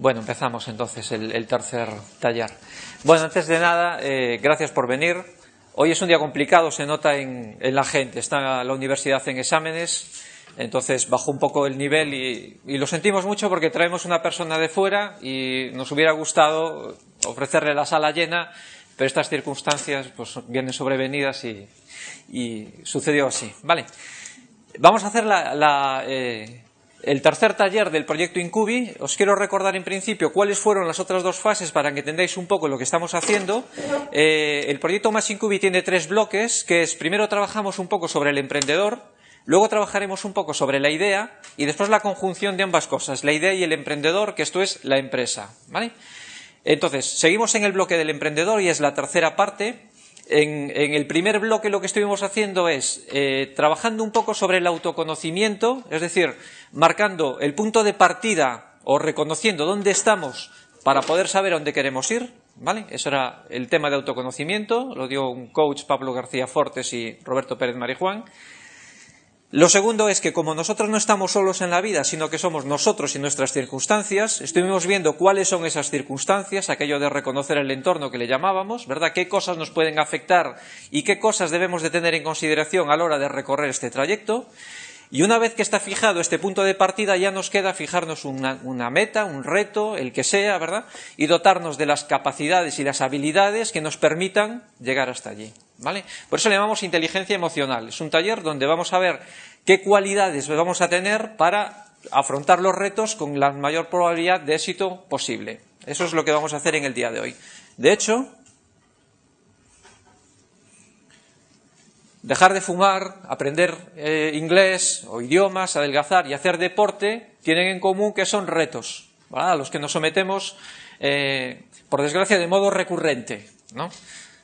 Bueno, empezamos entonces el tercer taller. Bueno, antes de nada, gracias por venir. Hoy es un día complicado, se nota en la gente. Está la universidad en exámenes, entonces bajó un poco el nivel y lo sentimos mucho porque traemos una persona de fuera y nos hubiera gustado ofrecerle la sala llena, pero estas circunstancias pues vienen sobrevenidas y sucedió así. Vale, vamos a hacer el tercer taller del proyecto Incubi. Os quiero recordar en principio cuáles fueron las otras dos fases para que entendáis un poco lo que estamos haciendo. El proyecto Más Incubi tiene 3 bloques, que es: primero trabajamos un poco sobre el emprendedor, luego trabajaremos un poco sobre la idea y después la conjunción de ambas cosas, la idea y el emprendedor, que esto es la empresa, ¿vale? Entonces, seguimos en el bloque del emprendedor y es la tercera parte. En el primer bloque lo que estuvimos haciendo es trabajando un poco sobre el autoconocimiento, es decir, marcando el punto de partida o reconociendo dónde estamos para poder saber a dónde queremos ir, ¿vale? Eso era el tema de autoconocimiento, lo dio un coach, Pablo García Fortes y Roberto Pérez Marijuán. Lo segundo es que como nosotros no estamos solos en la vida, sino que somos nosotros y nuestras circunstancias, estuvimos viendo cuáles son esas circunstancias, aquello de reconocer el entorno que le llamábamos, ¿verdad? Qué cosas nos pueden afectar y qué cosas debemos de tener en consideración a la hora de recorrer este trayecto. Y una vez que está fijado este punto de partida, ya nos queda fijarnos una meta, un reto, el que sea, ¿verdad? Y dotarnos de las capacidades y las habilidades que nos permitan llegar hasta allí, ¿vale? Por eso le llamamos inteligencia emocional. Es un taller donde vamos a ver qué cualidades vamos a tener para afrontar los retos con la mayor probabilidad de éxito posible. Eso es lo que vamos a hacer en el día de hoy. De hecho, dejar de fumar, aprender inglés o idiomas, adelgazar y hacer deporte tienen en común que son retos, ¿verdad? A los que nos sometemos, por desgracia, de modo recurrente, ¿no?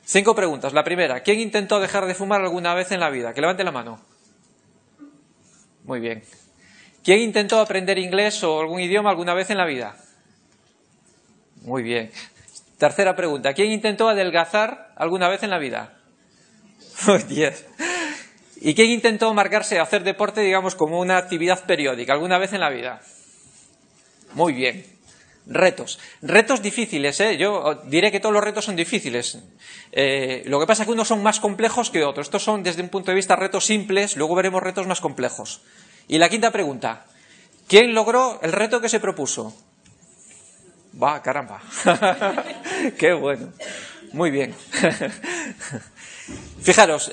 5 preguntas. La primera: ¿quién intentó dejar de fumar alguna vez en la vida? Que levante la mano. Muy bien. ¿Quién intentó aprender inglés o algún idioma alguna vez en la vida? Muy bien. Tercera pregunta: ¿quién intentó adelgazar alguna vez en la vida? Oh, 10. ¿Y quién intentó marcarse hacer deporte, digamos, como una actividad periódica alguna vez en la vida? Muy bien. Retos. Retos difíciles, ¿eh? Yo diré que todos los retos son difíciles. Lo que pasa es que unos son más complejos que otros. Estos son, desde un punto de vista, retos simples, luego veremos retos más complejos. Y la quinta pregunta: ¿quién logró el reto que se propuso? Va, caramba. Qué bueno. Muy bien. Fijaros,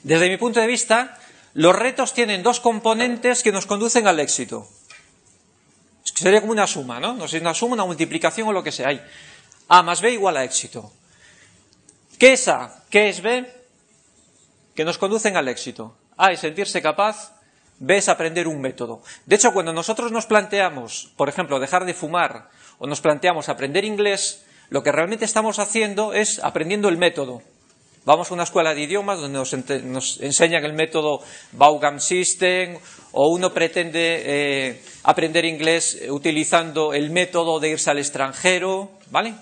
desde mi punto de vista, los retos tienen 2 componentes que nos conducen al éxito. Sería como una suma, ¿no? No sé, una suma, una multiplicación o lo que sea. Hay A más B igual a éxito. ¿Qué es A? ¿Qué es B? Que nos conducen al éxito. A es sentirse capaz, B es aprender un método. De hecho, cuando nosotros nos planteamos, por ejemplo, dejar de fumar o nos planteamos aprender inglés, lo que realmente estamos haciendo es aprendiendo el método. Vamos a una escuela de idiomas donde nos enseñan el método Vaughan System, o uno pretende aprender inglés utilizando el método de irse al extranjero, ¿vale?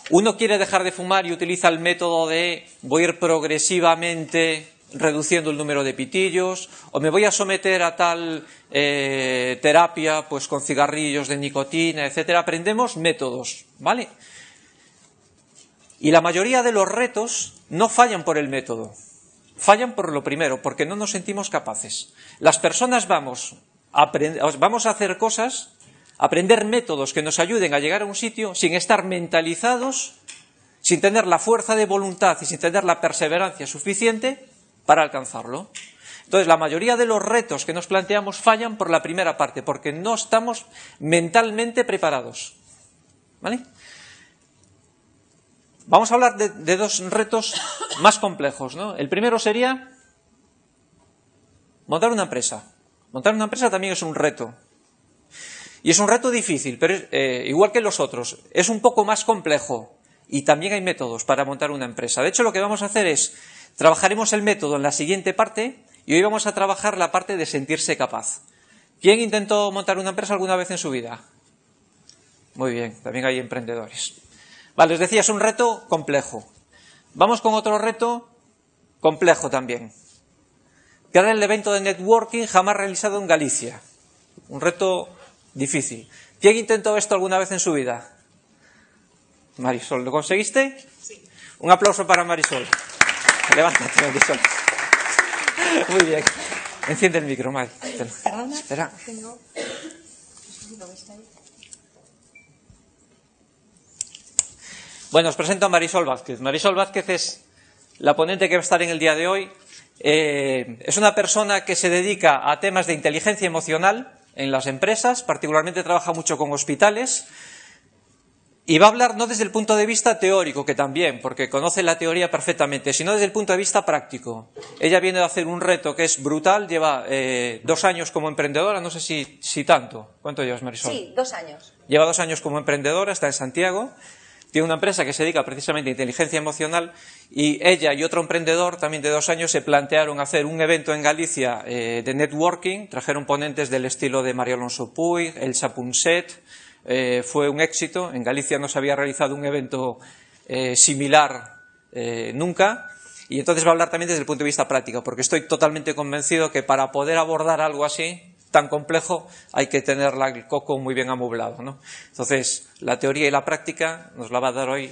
Uno quiere dejar de fumar y utiliza el método de voy a ir progresivamente reduciendo el número de pitillos, o me voy a someter a tal terapia pues con cigarrillos de nicotina, etcétera. Aprendemos métodos, ¿vale? Y la mayoría de los retos no fallan por el método, fallan por lo primero, porque no nos sentimos capaces. Las personas vamos a hacer cosas, aprender métodos que nos ayuden a llegar a un sitio sin estar mentalizados, sin tener la fuerza de voluntad y sin tener la perseverancia suficiente para alcanzarlo. Entonces, la mayoría de los retos que nos planteamos fallan por la primera parte, porque no estamos mentalmente preparados, ¿vale? Vamos a hablar de 2 retos más complejos, ¿no? El primero sería montar una empresa. Montar una empresa también es un reto. Y es un reto difícil, pero igual que los otros, es un poco más complejo. Y también hay métodos para montar una empresa. De hecho, lo que vamos a hacer es, trabajaremos el método en la siguiente parte, y hoy vamos a trabajar la parte de sentirse capaz. ¿Quién intentó montar una empresa alguna vez en su vida? Muy bien, también hay emprendedores. Vale, les decía, es un reto complejo. Vamos con otro reto complejo también. Crear el evento de networking jamás realizado en Galicia. Un reto difícil. ¿Quién intentó esto alguna vez en su vida? Marisol, ¿lo conseguiste? Sí. Un aplauso para Marisol. Levántate, Marisol. Muy bien. Enciende el micro, Mari. Perdona. Espera. Bueno, os presento a Marisol Vázquez. Marisol Vázquez es la ponente que va a estar en el día de hoy. Es una persona que se dedica a temas de inteligencia emocional en las empresas, particularmente trabaja mucho con hospitales. Y va a hablar no desde el punto de vista teórico, que también, porque conoce la teoría perfectamente, sino desde el punto de vista práctico. Ella viene de hacer un reto que es brutal, lleva 2 años como emprendedora, no sé si tanto. ¿Cuánto llevas, Marisol? Sí, 2 años. Lleva 2 años como emprendedora, está en Santiago, tiene una empresa que se dedica precisamente a inteligencia emocional y ella y otro emprendedor también de 2 años se plantearon hacer un evento en Galicia de networking, trajeron ponentes del estilo de María Alonso Puig, Elsa Punset. Fue un éxito. En Galicia no se había realizado un evento similar nunca, y entonces va a hablar también desde el punto de vista práctico, porque estoy totalmente convencido que para poder abordar algo así tan complejo hay que tener el coco muy bien amueblado, ¿no? Entonces la teoría y la práctica nos la va a dar hoy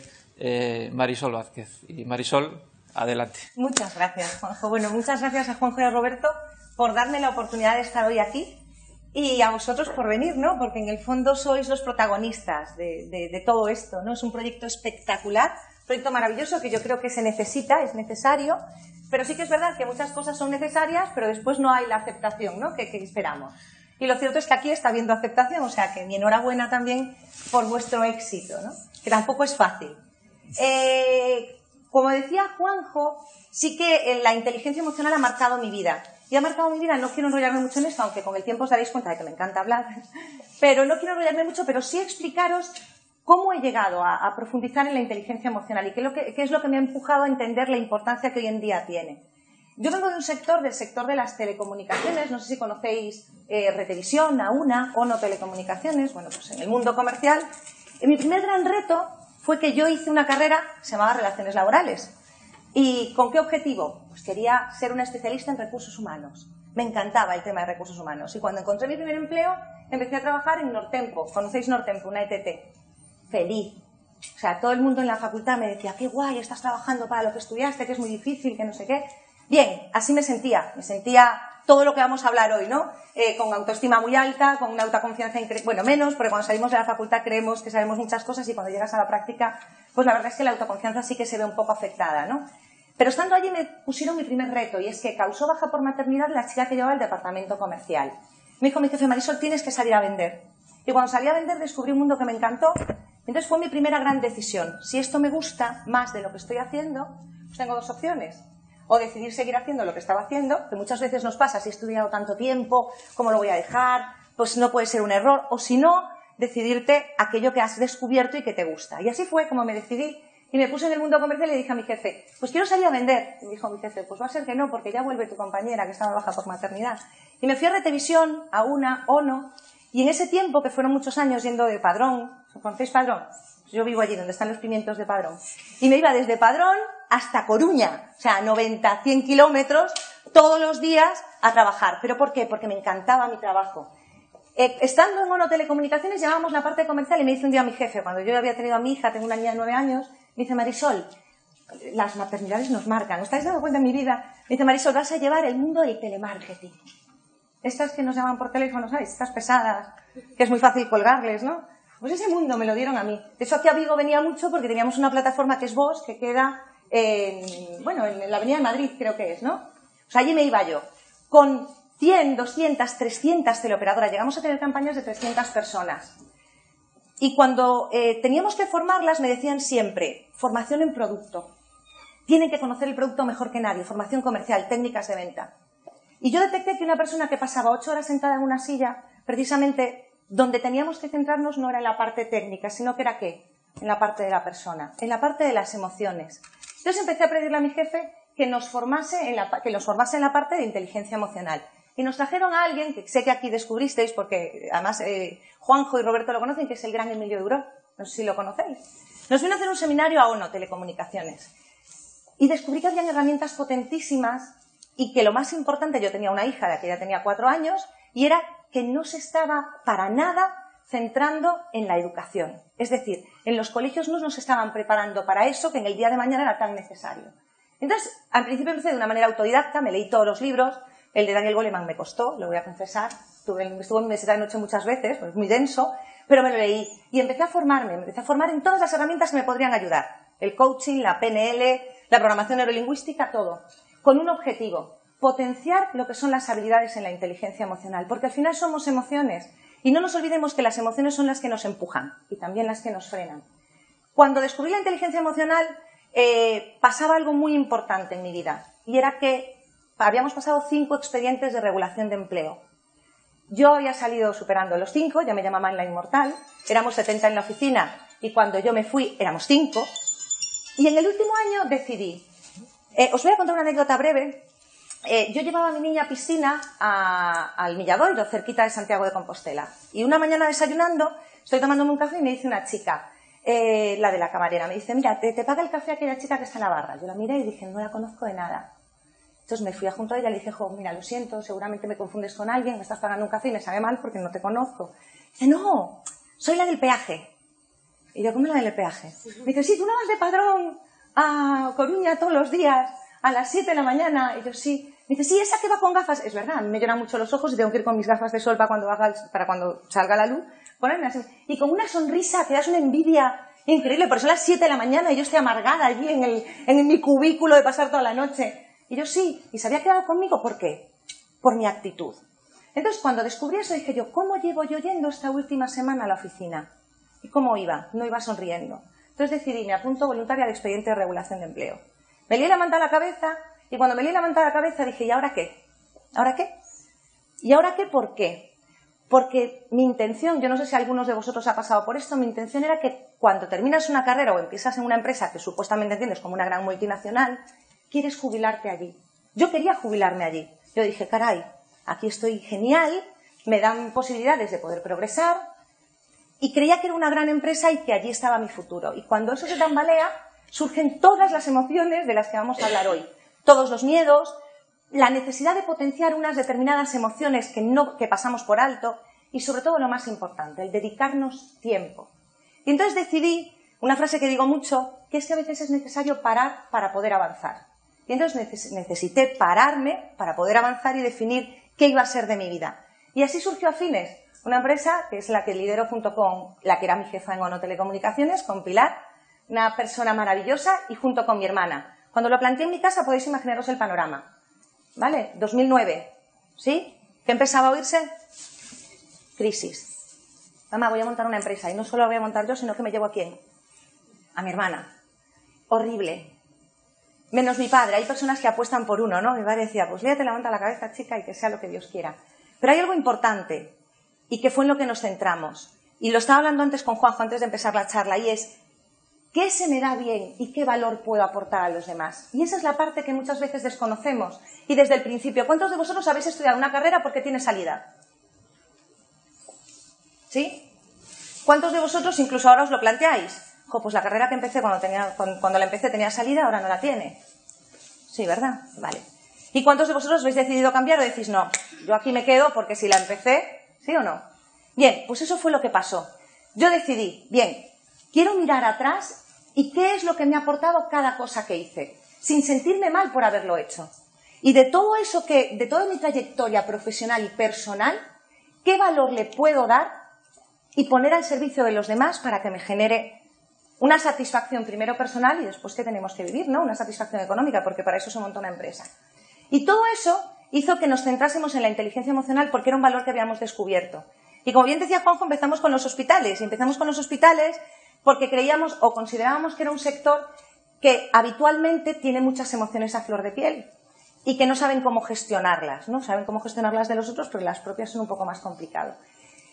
Marisol Vázquez. Y Marisol, adelante. Muchas gracias, Juanjo. Bueno, muchas gracias a Juanjo y a Roberto por darme la oportunidad de estar hoy aquí. Y a vosotros por venir, ¿no? Porque en el fondo sois los protagonistas de todo esto, ¿no? Es un proyecto espectacular, un proyecto maravilloso que yo creo que se necesita, es necesario, pero sí que es verdad que muchas cosas son necesarias, pero después no hay la aceptación, ¿no? que esperamos. Y lo cierto es que aquí está habiendo aceptación, o sea que mi enhorabuena también por vuestro éxito, ¿no? Que tampoco es fácil. Como decía Juanjo, sí que la inteligencia emocional ha marcado mi vida. Y ha marcado mi vida, no quiero enrollarme mucho en esto, aunque con el tiempo os daréis cuenta de que me encanta hablar, pero no quiero enrollarme mucho, pero sí explicaros cómo he llegado a profundizar en la inteligencia emocional y qué es lo que me ha empujado a entender la importancia que hoy en día tiene. Yo vengo de un sector, del sector de las telecomunicaciones, no sé si conocéis Retevisión, Auna, ONO Telecomunicaciones, bueno, pues en el mundo comercial. Mi primer gran reto fue que yo hice una carrera que se llamaba Relaciones Laborales. ¿Y con qué objetivo? Pues quería ser una especialista en recursos humanos. Me encantaba el tema de recursos humanos. Y cuando encontré mi primer empleo, empecé a trabajar en Nortempo. ¿Conocéis Nortempo? Una ETT. Feliz. O sea, todo el mundo en la facultad me decía, qué guay, estás trabajando para lo que estudiaste, que es muy difícil, que no sé qué. Bien, así me sentía. Me sentía todo lo que vamos a hablar hoy, ¿no? Con autoestima muy alta, con una autoconfianza increíble. Bueno, menos, porque cuando salimos de la facultad creemos que sabemos muchas cosas y cuando llegas a la práctica, pues la verdad es que la autoconfianza sí que se ve un poco afectada, ¿no? Pero estando allí me pusieron mi primer reto y es que causó baja por maternidad la chica que llevaba el departamento comercial. Me dijo mi jefe, Marisol, tienes que salir a vender. Y cuando salí a vender descubrí un mundo que me encantó. Entonces fue mi primera gran decisión. Si esto me gusta más de lo que estoy haciendo, pues tengo 2 opciones. O decidir seguir haciendo lo que estaba haciendo, que muchas veces nos pasa, si he estudiado tanto tiempo, ¿cómo lo voy a dejar? Pues no puede ser un error. O si no, decidirte aquello que has descubierto y que te gusta. Y así fue como me decidí. Y me puse en el mundo comercial y le dije a mi jefe, pues quiero salir a vender. Y dijo mi jefe, pues va a ser que no, porque ya vuelve tu compañera que estaba baja por maternidad. Y me fui a Retevisión, a Una, ONO, y en ese tiempo, que fueron muchos años yendo de Padrón, ¿conocéis Padrón? Yo vivo allí, donde están los pimientos de Padrón. Y me iba desde Padrón hasta Coruña, o sea, 90, 100 kilómetros, todos los días a trabajar. ¿Pero por qué? Porque me encantaba mi trabajo. Estando en ONO Telecomunicaciones, llevábamos la parte comercial y me dice un día mi jefe, cuando yo había tenido a mi hija, tengo una niña de 9 años, me dice, Marisol, las maternidades nos marcan, ¿os estáis dando cuenta en mi vida? Me dice, Marisol, vas a llevar el mundo del telemarketing. Estas que nos llaman por teléfono, ¿sabes? Estas pesadas, que es muy fácil colgarles, ¿no? Pues ese mundo me lo dieron a mí. De hecho, aquí a Vigo venía mucho porque teníamos una plataforma que es Vox, que queda en la Avenida de Madrid, creo que es, ¿no? O sea, allí me iba yo. Con 100, 200, 300 teleoperadoras. Llegamos a tener campañas de 300 personas. Y cuando teníamos que formarlas, me decían siempre, formación en producto. Tienen que conocer el producto mejor que nadie, formación comercial, técnicas de venta. Y yo detecté que una persona que pasaba 8 horas sentada en una silla, precisamente donde teníamos que centrarnos no era en la parte técnica, sino que era ¿qué? En la parte de la persona, en la parte de las emociones. Entonces empecé a pedirle a mi jefe que nos formase en la parte de inteligencia emocional. y nos trajeron a alguien, que sé que aquí descubristeis, porque además Juanjo y Roberto lo conocen, que es el gran Emilio Duro, no sé si lo conocéis. Nos vino a hacer un seminario a ONO, Telecomunicaciones, y descubrí que habían herramientas potentísimas y que lo más importante, yo tenía una hija de que ya tenía 4 años, y era que no se estaba para nada centrando en la educación. Es decir, en los colegios no nos estaban preparando para eso que en el día de mañana era tan necesario. Entonces, al principio empecé de una manera autodidacta, me leí todos los libros, el de Daniel Goleman me costó, lo voy a confesar, estuve en mi universidad de noche muchas veces, pues es muy denso, pero me lo leí y empecé a formarme, en todas las herramientas que me podrían ayudar, el coaching, la PNL, la programación neurolingüística, todo, con un objetivo, potenciar lo que son las habilidades en la inteligencia emocional, porque al final somos emociones y no nos olvidemos que las emociones son las que nos empujan y también las que nos frenan. Cuando descubrí la inteligencia emocional pasaba algo muy importante en mi vida y era que habíamos pasado 5 expedientes de regulación de empleo. Yo había salido superando los 5, ya me llamaban la inmortal, éramos 70 en la oficina y cuando yo me fui éramos 5 y en el último año decidí, os voy a contar una anécdota breve. Yo llevaba a mi niña a piscina al Milladoiro, cerquita de Santiago de Compostela, y una mañana desayunando estoy tomándome un café y me dice una chica, la de la camarera, me dice, mira, te paga el café aquella chica que está en la barra. Yo la miré y dije, no la conozco de nada. Entonces me fui a junto a ella y le dije, mira, lo siento, seguramente me confundes con alguien, me estás pagando un café y me sabe mal porque no te conozco. Dice, no, soy la del peaje. Y yo, ¿cómo la del peaje? Me dice, sí, tú no vas de Padrón a Coruña todos los días a las 7 de la mañana. Y yo, sí. Me dice, sí, esa que va con gafas. Es verdad, a mí me lloran mucho los ojos y tengo que ir con mis gafas de sol para cuando salga la luz. Ponerme así. Y con una sonrisa que das una envidia increíble. Por eso a las 7 de la mañana y yo estoy amargada allí en mi cubículo de pasar toda la noche. Y yo, sí. Y se había quedado conmigo, ¿por qué? Por mi actitud. Entonces, cuando descubrí eso, dije yo, ¿cómo llevo yo yendo esta última semana a la oficina? ¿Y cómo iba? No iba sonriendo. Entonces decidí, me apunto voluntaria al expediente de regulación de empleo. Me lié la manta a la cabeza y cuando me lié la manta a la cabeza dije, ¿y ahora qué? ¿Ahora qué? ¿Y ahora qué? ¿Por qué? Porque mi intención, yo no sé si algunos de vosotros ha pasado por esto, mi intención era que cuando terminas una carrera o empiezas en una empresa que supuestamente entiendes como una gran multinacional, quieres jubilarte allí. Yo quería jubilarme allí. Yo dije, caray, aquí estoy genial, me dan posibilidades de poder progresar y creía que era una gran empresa y que allí estaba mi futuro. Y cuando eso se tambalea, surgen todas las emociones de las que vamos a hablar hoy. Todos los miedos, la necesidad de potenciar unas determinadas emociones que pasamos por alto y sobre todo lo más importante, el dedicarnos tiempo. Y entonces decidí, una frase que digo mucho, que es que a veces es necesario parar para poder avanzar. Y entonces necesité pararme para poder avanzar y definir qué iba a ser de mi vida. Y así surgió Afines, una empresa que es la que lidero junto con la que era mi jefa en ONO Telecomunicaciones, con Pilar, una persona maravillosa, y junto con mi hermana. Cuando lo planteé en mi casa podéis imaginaros el panorama. ¿Vale? 2009. ¿Sí? ¿Qué empezaba a oírse? Crisis. Mamá, voy a montar una empresa y no solo la voy a montar yo, sino que me llevo ¿a quién? A mi hermana. Horrible. Menos mi padre. Hay personas que apuestan por uno, ¿no? Mi padre decía, pues léate la manta a la cabeza, chica, y que sea lo que Dios quiera. Pero hay algo importante y que fue en lo que nos centramos. Y lo estaba hablando antes con Juanjo, antes de empezar la charla, y es ¿qué se me da bien y qué valor puedo aportar a los demás? Y esa es la parte que muchas veces desconocemos. Y desde el principio, ¿cuántos de vosotros habéis estudiado una carrera porque tiene salida? ¿Sí? ¿Cuántos de vosotros incluso ahora os lo planteáis? Pues la carrera que empecé cuando la empecé tenía salida, ahora no la tiene. Sí, ¿verdad? Vale. ¿Y cuántos de vosotros habéis decidido cambiar o decís, no, yo aquí me quedo porque si la empecé, ¿sí o no? Bien, pues eso fue lo que pasó. Yo decidí, bien, quiero mirar atrás y qué es lo que me ha aportado cada cosa que hice, sin sentirme mal por haberlo hecho. Y de todo eso de toda mi trayectoria profesional y personal, ¿qué valor le puedo dar y poner al servicio de los demás para que me genere una satisfacción primero personal y después que tenemos que vivir, ¿no? Una satisfacción económica, porque para eso se montó una empresa. Y todo eso hizo que nos centrásemos en la inteligencia emocional porque era un valor que habíamos descubierto. Y como bien decía Juanjo, empezamos con los hospitales. Y empezamos con los hospitales porque creíamos o considerábamos que era un sector que habitualmente tiene muchas emociones a flor de piel y que no saben cómo gestionarlas, ¿no? Saben cómo gestionarlas de los otros, pero las propias son un poco más complicado.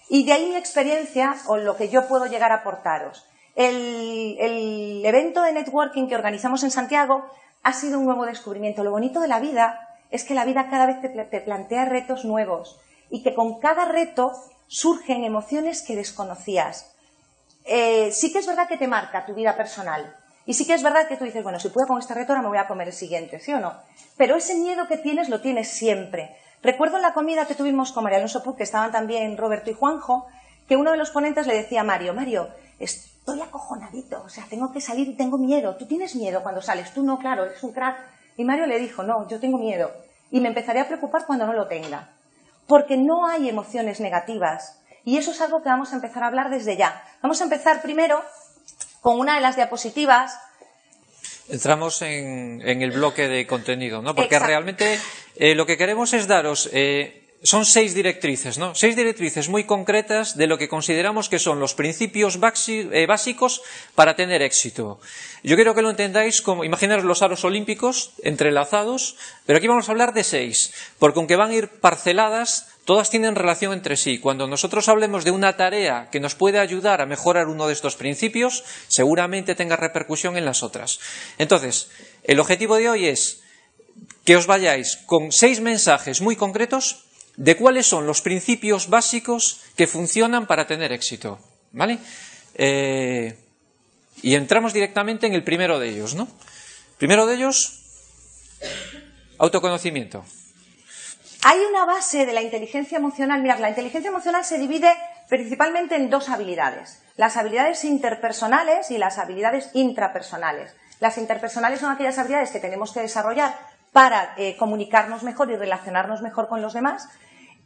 Y de ahí mi experiencia o lo que yo puedo llegar a aportaros. El evento de networking que organizamos en Santiago ha sido un nuevo descubrimiento. Lo bonito de la vida es que la vida cada vez te plantea retos nuevos y que con cada reto surgen emociones que desconocías. Sí que es verdad que te marca tu vida personal y sí que es verdad que tú dices, bueno, si puedo con este reto ahora me voy a comer el siguiente, ¿sí o no? Pero ese miedo que tienes lo tienes siempre. Recuerdo en la comida que tuvimos con María Alonso Puig, que estaban también Roberto y Juanjo, que uno de los ponentes le decía a Mario, estoy acojonadito, o sea, tengo que salir y tengo miedo. ¿Tú tienes miedo cuando sales? Tú no, claro, eres un crack. Y Mario le dijo, no, yo tengo miedo. Y me empezaré a preocupar cuando no lo tenga. Porque no hay emociones negativas. Y eso es algo que vamos a empezar a hablar desde ya. Vamos a empezar primero con una de las diapositivas. Entramos en el bloque de contenido, ¿no? Porque Exacto. Realmente lo que queremos es daros... son 6 directrices, ¿no? 6 directrices muy concretas de lo que consideramos que son los principios básicos para tener éxito. Yo quiero que lo entendáis como, imaginaros los aros olímpicos entrelazados, pero aquí vamos a hablar de 6, porque aunque van a ir parceladas, todas tienen relación entre sí. Cuando nosotros hablemos de una tarea que nos puede ayudar a mejorar uno de estos principios, seguramente tenga repercusión en las otras. Entonces, el objetivo de hoy es que os vayáis con 6 mensajes muy concretos de cuáles son los principios básicos que funcionan para tener éxito, ¿vale? Y entramos directamente en el primero de ellos, ¿no? Primero de ellos, autoconocimiento. Hay una base de la inteligencia emocional. Mirad, la inteligencia emocional se divide principalmente en 2 habilidades. Las habilidades interpersonales y las habilidades intrapersonales. Las interpersonales son aquellas habilidades que tenemos que desarrollar para comunicarnos mejor y relacionarnos mejor con los demás.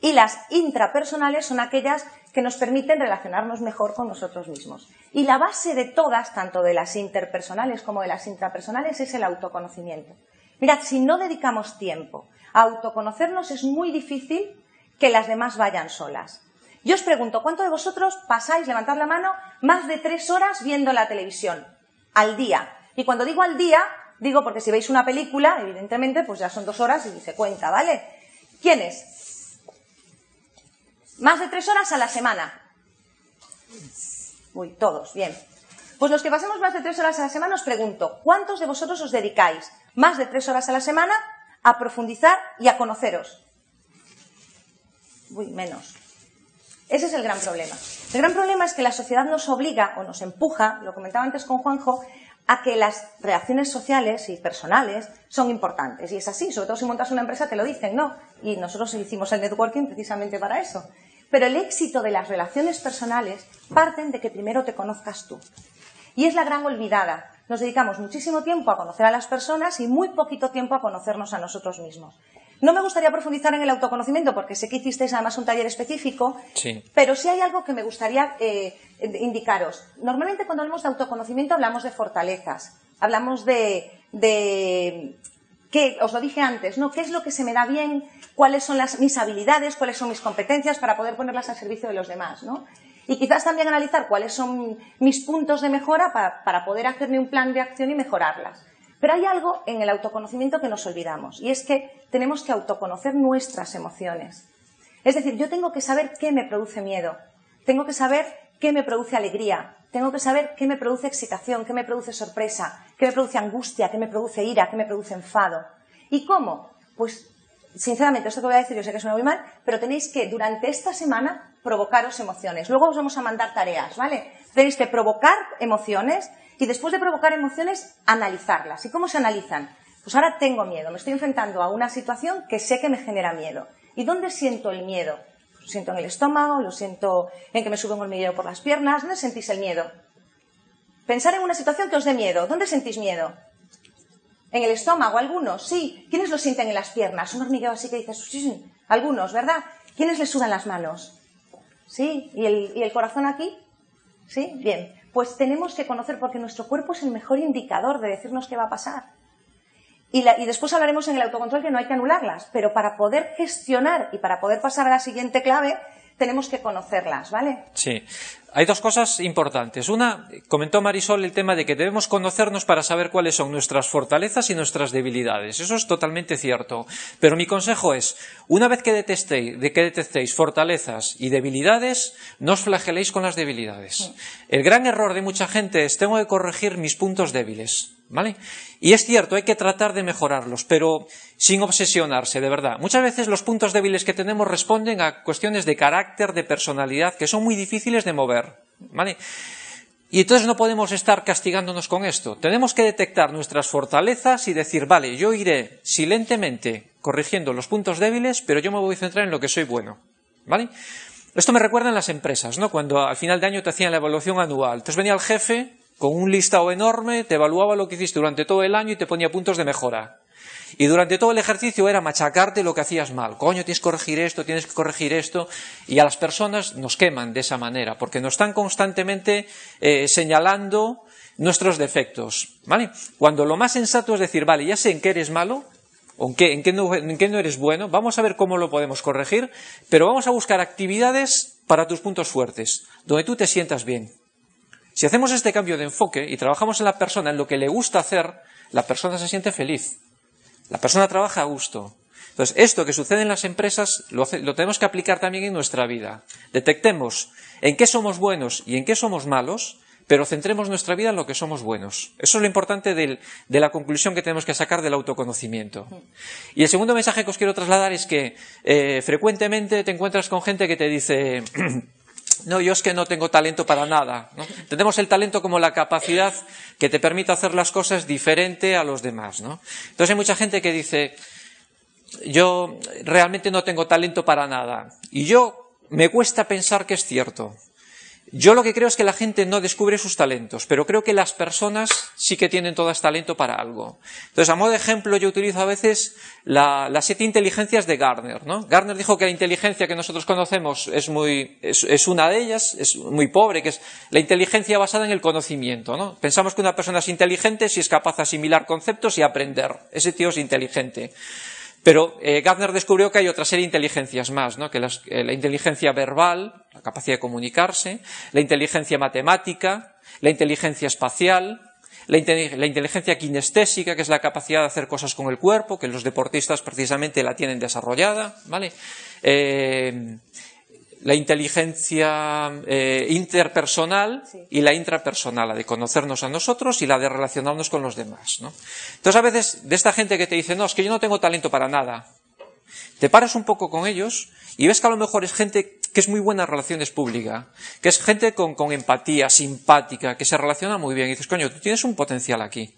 Y las intrapersonales son aquellas que nos permiten relacionarnos mejor con nosotros mismos. Y la base de todas, tanto de las interpersonales como de las intrapersonales, es el autoconocimiento. Mirad, si no dedicamos tiempo a autoconocernos, es muy difícil que las demás vayan solas. Yo os pregunto, ¿cuántos de vosotros pasáis, levantad la mano, más de 3 horas viendo la televisión al día? Y cuando digo al día, digo porque si veis una película, evidentemente, pues ya son 2 horas y se cuenta, ¿vale? ¿Quiénes? Más de 3 horas a la semana. Uy, todos, bien. Pues los que pasemos más de 3 horas a la semana os pregunto, ¿cuántos de vosotros os dedicáis más de 3 horas a la semana a profundizar y a conoceros? Uy, menos. Ese es el gran problema. El gran problema es que la sociedad nos obliga o nos empuja, lo comentaba antes con Juanjo, a que las relaciones sociales y personales son importantes. Y es así, sobre todo si montas una empresa te lo dicen, ¿no? Y nosotros hicimos el networking precisamente para eso. Pero el éxito de las relaciones personales parten de que primero te conozcas tú. Y es la gran olvidada. Nos dedicamos muchísimo tiempo a conocer a las personas y muy poquito tiempo a conocernos a nosotros mismos. No me gustaría profundizar en el autoconocimiento porque sé que hicisteis además un taller específico, sí. Pero sí hay algo que me gustaría indicaros. Normalmente cuando hablamos de autoconocimiento hablamos de fortalezas, hablamos de ¿qué? Os lo dije antes, ¿no? ¿Qué es lo que se me da bien? ¿Cuáles son mis habilidades? ¿Cuáles son mis competencias para poder ponerlas al servicio de los demás, ¿no? Y quizás también analizar cuáles son mis puntos de mejora para poder hacerme un plan de acción y mejorarlas. Pero hay algo en el autoconocimiento que nos olvidamos, y es que tenemos que autoconocer nuestras emociones. Es decir, yo tengo que saber qué me produce miedo, tengo que saber qué me produce alegría, tengo que saber qué me produce excitación, qué me produce sorpresa, qué me produce angustia, qué me produce ira, qué me produce enfado. ¿Y cómo? Pues, sinceramente, esto que voy a decir yo sé que suena muy mal, pero tenéis que, durante esta semana, provocaros emociones. Luego os vamos a mandar tareas, ¿vale? Tenéis que provocar emociones y después de provocar emociones, analizarlas. ¿Y cómo se analizan? Pues ahora tengo miedo, me estoy enfrentando a una situación que sé que me genera miedo. ¿Y dónde siento el miedo? Lo siento en el estómago, lo siento en que me sube un hormigueo por las piernas. ¿Dónde sentís el miedo? Pensar en una situación que os dé miedo. ¿Dónde sentís miedo? ¿En el estómago? ¿Algunos? Sí. ¿Quiénes lo sienten en las piernas? Un hormigueo así que dices, sí. Algunos, ¿verdad? ¿Quiénes les sudan las manos? ¿Sí? ¿Y el corazón aquí? ¿Sí? Bien. Pues tenemos que conocer, porque nuestro cuerpo es el mejor indicador de decirnos qué va a pasar. Y después hablaremos en el autocontrol que no hay que anularlas, pero para poder gestionar y para poder pasar a la siguiente clave, tenemos que conocerlas, ¿vale? Sí. hay dos cosas importantes. Una, comentó Marisol el tema de que debemos conocernos para saber cuáles son nuestras fortalezas y nuestras debilidades. Eso es totalmente cierto. Pero mi consejo es, una vez que detectéis fortalezas y debilidades, no os flageléis con las debilidades. El gran error de mucha gente es, tengo que corregir mis puntos débiles, ¿vale? Y es cierto, hay que tratar de mejorarlos, pero sin obsesionarse, de verdad. Muchas veces los puntos débiles que tenemos responden a cuestiones de carácter, de personalidad, que son muy difíciles de mover, ¿vale? Y entonces no podemos estar castigándonos con esto. Tenemos que detectar nuestras fortalezas y decir, vale, yo iré silentemente corrigiendo los puntos débiles, pero yo me voy a centrar en lo que soy bueno, ¿vale? Esto me recuerda en las empresas, ¿no? Cuando al final de año te hacían la evaluación anual. Entonces venía el jefe con un listado enorme, te evaluaba lo que hiciste durante todo el año y te ponía puntos de mejora. Y durante todo el ejercicio era machacarte lo que hacías mal. Coño, tienes que corregir esto, tienes que corregir esto. Y a las personas nos queman de esa manera, porque nos están constantemente señalando nuestros defectos, ¿vale? Cuando lo más sensato es decir, vale, ya sé en qué eres malo, o en qué no eres bueno, vamos a ver cómo lo podemos corregir, pero vamos a buscar actividades para tus puntos fuertes, donde tú te sientas bien. Si hacemos este cambio de enfoque y trabajamos en la persona, en lo que le gusta hacer, la persona se siente feliz. La persona trabaja a gusto. Entonces, esto que sucede en las empresas lo tenemos que aplicar también en nuestra vida. Detectemos en qué somos buenos y en qué somos malos, pero centremos nuestra vida en lo que somos buenos. Eso es lo importante de la conclusión que tenemos que sacar del autoconocimiento. Y el segundo mensaje que os quiero trasladar es que frecuentemente te encuentras con gente que te dice... No, yo es que no tengo talento para nada, ¿no? Tenemos el talento como la capacidad que te permite hacer las cosas diferente a los demás, ¿no? Entonces hay mucha gente que dice, yo realmente no tengo talento para nada. Y me cuesta pensar que es cierto. Yo lo que creo es que la gente no descubre sus talentos, pero creo que las personas sí que tienen todas talento para algo. Entonces, a modo de ejemplo, yo utilizo a veces las 7 inteligencias de Gardner, ¿no? Gardner dijo que la inteligencia que nosotros conocemos es una de ellas, es muy pobre, que es la inteligencia basada en el conocimiento, ¿no? Pensamos que una persona es inteligente si es capaz de asimilar conceptos y aprender. Ese tío es inteligente. Pero Gardner descubrió que hay otra serie de inteligencias más, ¿no? Que la inteligencia verbal, la capacidad de comunicarse, la inteligencia matemática, la inteligencia espacial, la inteligencia kinestésica, que es la capacidad de hacer cosas con el cuerpo, que los deportistas precisamente la tienen desarrollada, ¿vale? La inteligencia interpersonal y la intrapersonal, la de conocernos a nosotros y la de relacionarnos con los demás, ¿no? Entonces a veces de esta gente que te dice, no, es que yo no tengo talento para nada, te paras un poco con ellos y ves que a lo mejor es gente que es muy buena en relaciones públicas, que es gente con empatía, simpática, que se relaciona muy bien y dices, coño, tú tienes un potencial aquí.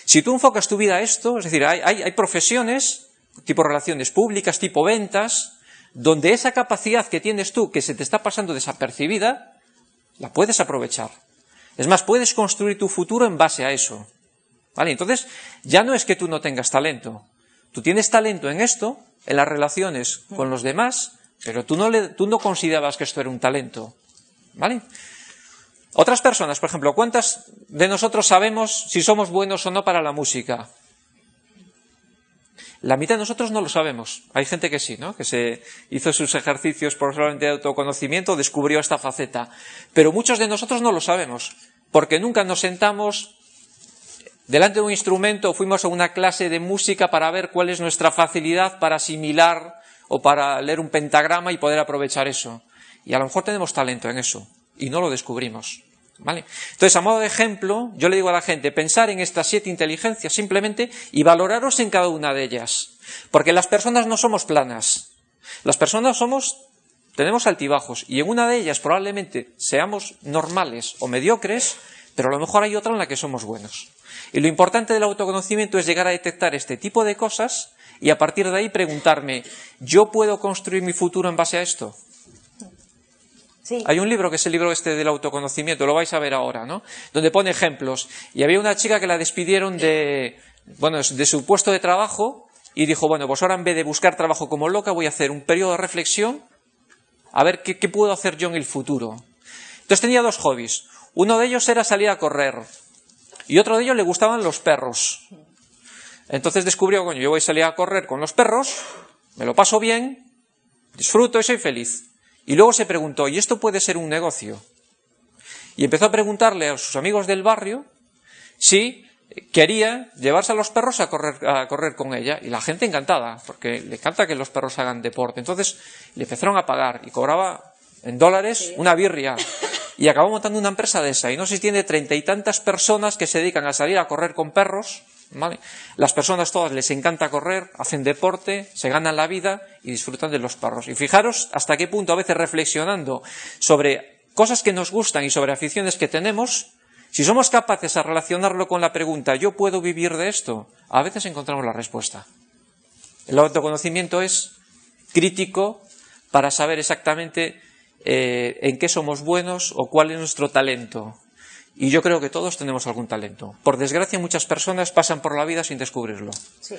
Si tú enfocas tu vida a esto, es decir, hay profesiones, tipo relaciones públicas, tipo ventas, donde esa capacidad que tienes tú, que se te está pasando desapercibida, la puedes aprovechar. Es más, puedes construir tu futuro en base a eso, ¿vale? Entonces, ya no es que tú no tengas talento. Tú tienes talento en esto, en las relaciones con los demás, pero tú no considerabas que esto era un talento, ¿vale? Otras personas, por ejemplo, ¿cuántas de nosotros sabemos si somos buenos o no para la música? La mitad de nosotros no lo sabemos. Hay gente que sí, ¿no? Que se hizo sus ejercicios probablemente de autoconocimiento, descubrió esta faceta. Pero muchos de nosotros no lo sabemos, porque nunca nos sentamos delante de un instrumento o fuimos a una clase de música para ver cuál es nuestra facilidad para asimilar o para leer un pentagrama y poder aprovechar eso. Y a lo mejor tenemos talento en eso y no lo descubrimos, ¿vale? Entonces, a modo de ejemplo, yo le digo a la gente, pensar en estas 7 inteligencias simplemente y valoraros en cada una de ellas. Porque las personas no somos planas. Las personas tenemos altibajos y en una de ellas probablemente seamos normales o mediocres, pero a lo mejor hay otra en la que somos buenos. Y lo importante del autoconocimiento es llegar a detectar este tipo de cosas y a partir de ahí preguntarme, ¿yo puedo construir mi futuro en base a esto? Sí. Hay un libro que es el libro del autoconocimiento, lo vais a ver ahora, ¿no? Donde pone ejemplos. Y había una chica que la despidieron de su puesto de trabajo y dijo, bueno, pues ahora en vez de buscar trabajo como loca voy a hacer un periodo de reflexión a ver qué puedo hacer yo en el futuro. Entonces tenía 2 hobbies. Uno de ellos era salir a correr y otro de ellos le gustaban los perros. Entonces descubrió, coño, yo voy a salir a correr con los perros, me lo paso bien, disfruto y soy feliz. Y luego se preguntó, ¿y esto puede ser un negocio? Y empezó a preguntarle a sus amigos del barrio si quería llevarse a los perros a correr con ella. Y la gente encantada, porque le encanta que los perros hagan deporte. Entonces le empezaron a pagar y cobraba en dólares una birria. Y acabó montando una empresa de esa. Y no sé si tiene 30 y tantas personas que se dedican a salir a correr con perros, ¿vale? Las personas todas les encanta correr, hacen deporte, se ganan la vida y disfrutan de los perros. Y fijaros hasta qué punto a veces reflexionando sobre cosas que nos gustan y sobre aficiones que tenemos, si somos capaces de relacionarlo con la pregunta ¿yo puedo vivir de esto? A veces encontramos la respuesta. El autoconocimiento es crítico para saber exactamente en qué somos buenos o cuál es nuestro talento. Y yo creo que todos tenemos algún talento. Por desgracia, muchas personas pasan por la vida sin descubrirlo. Sí.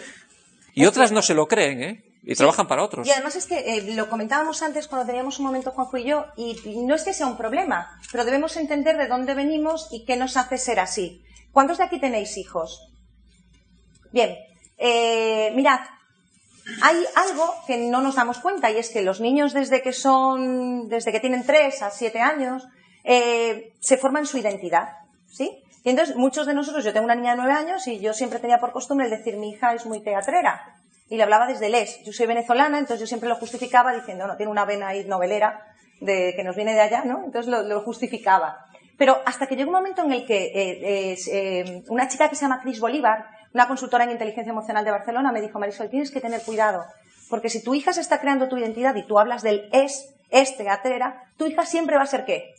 Y otras no se lo creen, ¿eh? Y trabajan para otros. Y además es que lo comentábamos antes cuando teníamos un momento Juanjo y yo, y no es que sea un problema, pero debemos entender de dónde venimos y qué nos hace ser así. ¿Cuántos de aquí tenéis hijos? Bien, mirad, hay algo que no nos damos cuenta y es que los niños desde que tienen 3 a 7 años se forman su identidad, ¿sí? Y entonces muchos de nosotros, yo tengo una niña de 9 años y yo siempre tenía por costumbre el decir mi hija es muy teatrera y le hablaba desde el es. Yo soy venezolana, entonces yo siempre lo justificaba diciendo no, tiene una vena ahí novelera que nos viene de allá, ¿no? Entonces lo justificaba. Pero hasta que llegó un momento en el que una chica que se llama Cris Bolívar, una consultora en inteligencia emocional de Barcelona, me dijo, Marisol, tienes que tener cuidado, porque si tu hija se está creando tu identidad y tú hablas del es teatrera, tu hija siempre va a ser ¿qué?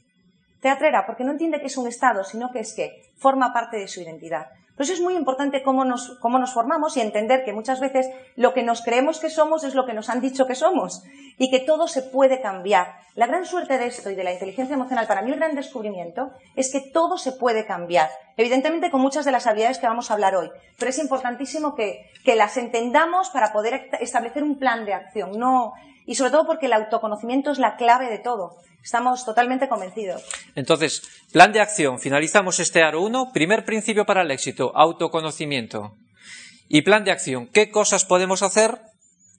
Teatrera, porque no entiende que es un estado, sino que es que forma parte de su identidad. Por eso es muy importante cómo nos formamos y entender que muchas veces lo que nos creemos que somos es lo que nos han dicho que somos y que todo se puede cambiar. La gran suerte de esto y de la inteligencia emocional, para mí el gran descubrimiento, es que todo se puede cambiar. Evidentemente con muchas de las habilidades que vamos a hablar hoy, pero es importantísimo que las entendamos para poder establecer un plan de acción. Y sobre todo porque el autoconocimiento es la clave de todo. Estamos totalmente convencidos. Entonces, plan de acción. Finalizamos este aro 1. Primer principio para el éxito, autoconocimiento. Y plan de acción. ¿Qué cosas podemos hacer?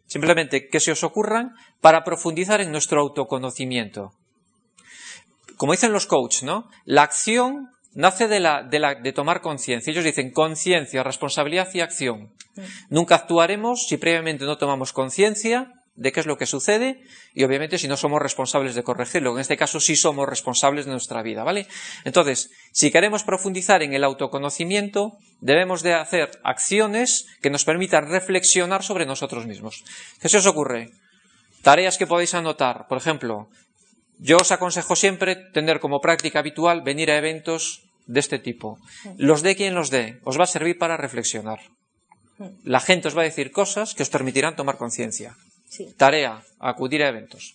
Simplemente que se os ocurran para profundizar en nuestro autoconocimiento. Como dicen los coaches, ¿no? La acción nace de tomar conciencia. Ellos dicen conciencia, responsabilidad y acción. Nunca actuaremos si previamente no tomamos conciencia de qué es lo que sucede y obviamente si no somos responsables de corregirlo. En este caso sí somos responsables de nuestra vida, ¿vale? Entonces, si queremos profundizar en el autoconocimiento, debemos de hacer acciones que nos permitan reflexionar sobre nosotros mismos. ¿Qué se os ocurre? Tareas que podéis anotar. Por ejemplo, yo os aconsejo siempre tener como práctica habitual venir a eventos de este tipo. Los dé quien los dé, os va a servir para reflexionar. La gente os va a decir cosas que os permitirán tomar conciencia. Sí. Tarea, acudir a eventos.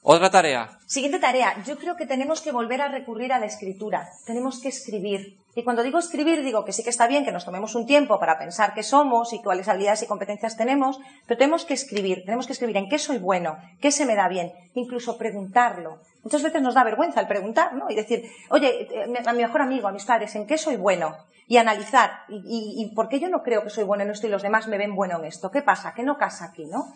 Otra tarea. Siguiente tarea. Yo creo que tenemos que volver a recurrir a la escritura. Tenemos que escribir. Y cuando digo escribir, digo que sí que está bien que nos tomemos un tiempo para pensar qué somos y cuáles habilidades y competencias tenemos, pero tenemos que escribir en qué soy bueno, qué se me da bien, incluso preguntarlo. Muchas veces nos da vergüenza el preguntar, ¿no? Y decir, oye, a mi mejor amigo, a mis padres, ¿en qué soy bueno? Y analizar, y por qué yo no creo que soy bueno en esto y los demás me ven bueno en esto. ¿Qué pasa? ¿Qué no casa aquí, no?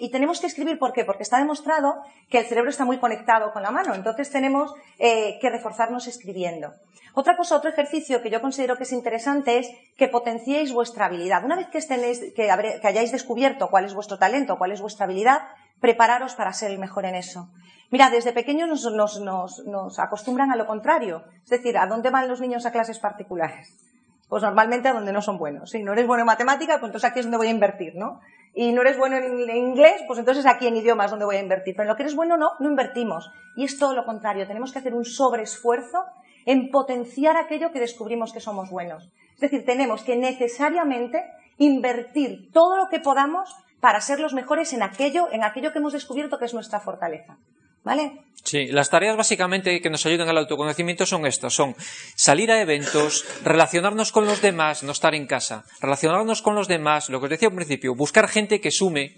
Y tenemos que escribir, ¿por qué? Porque está demostrado que el cerebro está muy conectado con la mano, entonces tenemos que reforzarnos escribiendo. Otra cosa, otro ejercicio que yo considero que es interesante es que potenciéis vuestra habilidad. Una vez que hayáis descubierto cuál es vuestro talento, cuál es vuestra habilidad, prepararos para ser el mejor en eso. Mira, desde pequeños nos acostumbran a lo contrario, es decir, ¿a dónde van los niños a clases particulares? Pues normalmente a donde no son buenos. Si no eres bueno en matemáticas, pues entonces aquí es donde voy a invertir, ¿no? Y no eres bueno en inglés, pues entonces aquí en idiomas donde voy a invertir. Pero en lo que eres bueno no invertimos. Y es todo lo contrario. Tenemos que hacer un sobreesfuerzo en potenciar aquello que descubrimos que somos buenos. Es decir, tenemos que necesariamente invertir todo lo que podamos para ser los mejores en aquello que hemos descubierto que es nuestra fortaleza. ¿Vale? Sí, las tareas básicamente que nos ayudan al autoconocimiento son estas, son salir a eventos, relacionarnos con los demás, no estar en casa, relacionarnos con los demás, lo que os decía al principio, buscar gente que sume,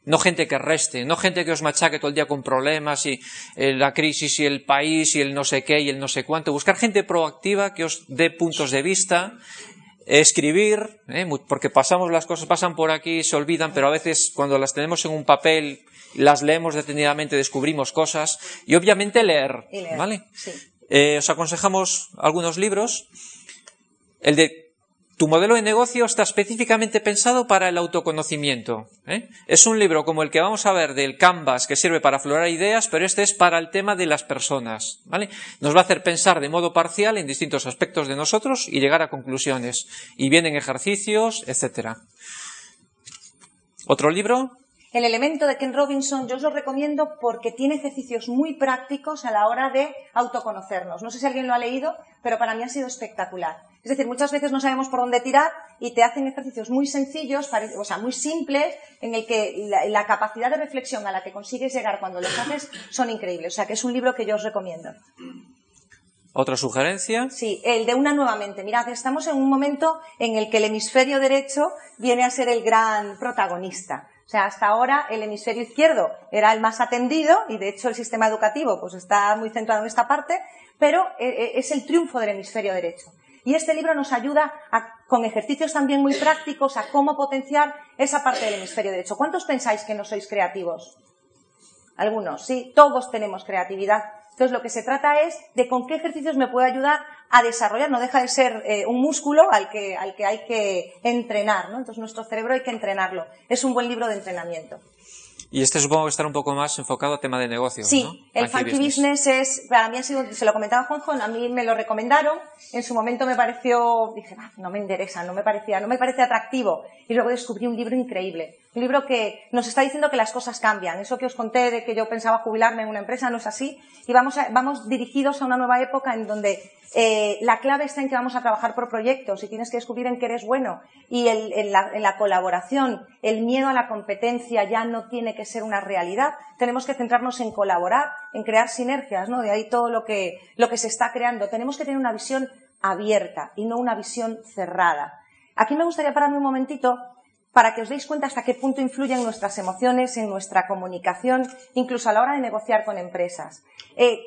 no gente que reste, no gente que os machaque todo el día con problemas y la crisis y el país y el no sé qué y el no sé cuánto, buscar gente proactiva que os dé puntos de vista, escribir, porque las cosas pasan por aquí, se olvidan, pero a veces cuando las tenemos en un papel las leemos detenidamente, descubrimos cosas, y obviamente leer, ¿vale? Sí. Os aconsejamos algunos libros. El de Tu modelo de negocio está específicamente pensado para el autoconocimiento, ¿eh? Es un libro como el que vamos a ver del Canvas, que sirve para aflorar ideas, pero este es para el tema de las personas, ¿vale? Nos va a hacer pensar de modo parcial en distintos aspectos de nosotros y llegar a conclusiones. Y vienen ejercicios, etcétera. ¿Otro libro? El elemento de Ken Robinson yo os lo recomiendo porque tiene ejercicios muy prácticos a la hora de autoconocernos. No sé si alguien lo ha leído, pero para mí ha sido espectacular. Es decir, muchas veces no sabemos por dónde tirar y te hacen ejercicios muy sencillos, o sea, muy simples, en el que la capacidad de reflexión a la que consigues llegar cuando los haces son increíbles. O sea, que es un libro que yo os recomiendo. ¿Otra sugerencia? Sí, el de Una nueva mente. Mirad, estamos en un momento en el que el hemisferio derecho viene a ser el gran protagonista. O sea, hasta ahora el hemisferio izquierdo era el más atendido y de hecho el sistema educativo pues está muy centrado en esta parte, pero es el triunfo del hemisferio derecho. Y este libro nos ayuda con ejercicios también muy prácticos a cómo potenciar esa parte del hemisferio derecho. ¿Cuántos pensáis que no sois creativos? Algunos, sí, todos tenemos creatividad. Entonces lo que se trata es de con qué ejercicios me puede ayudar a desarrollar, no deja de ser un músculo al que hay que entrenar, ¿no? Entonces nuestro cerebro hay que entrenarlo. Es un buen libro de entrenamiento. Y este supongo que estará un poco más enfocado a tema de negocios, sí, ¿no? El Funky Business es, para mí ha sido, se lo comentaba Juanjo, a mí me lo recomendaron, en su momento me pareció, dije, no me interesa, no me parece atractivo, y luego descubrí un libro increíble, un libro que nos está diciendo que las cosas cambian, eso que os conté de que yo pensaba jubilarme en una empresa no es así, y vamos dirigidos a una nueva época en donde la clave está en que vamos a trabajar por proyectos y tienes que descubrir en qué eres bueno, y en la colaboración, el miedo a la competencia ya no tiene que ser una realidad, tenemos que centrarnos en colaborar, en crear sinergias, ¿no? De ahí todo lo que se está creando. Tenemos que tener una visión abierta y no una visión cerrada. Aquí me gustaría pararme un momentito para que os deis cuenta hasta qué punto influyen nuestras emociones en nuestra comunicación, incluso a la hora de negociar con empresas.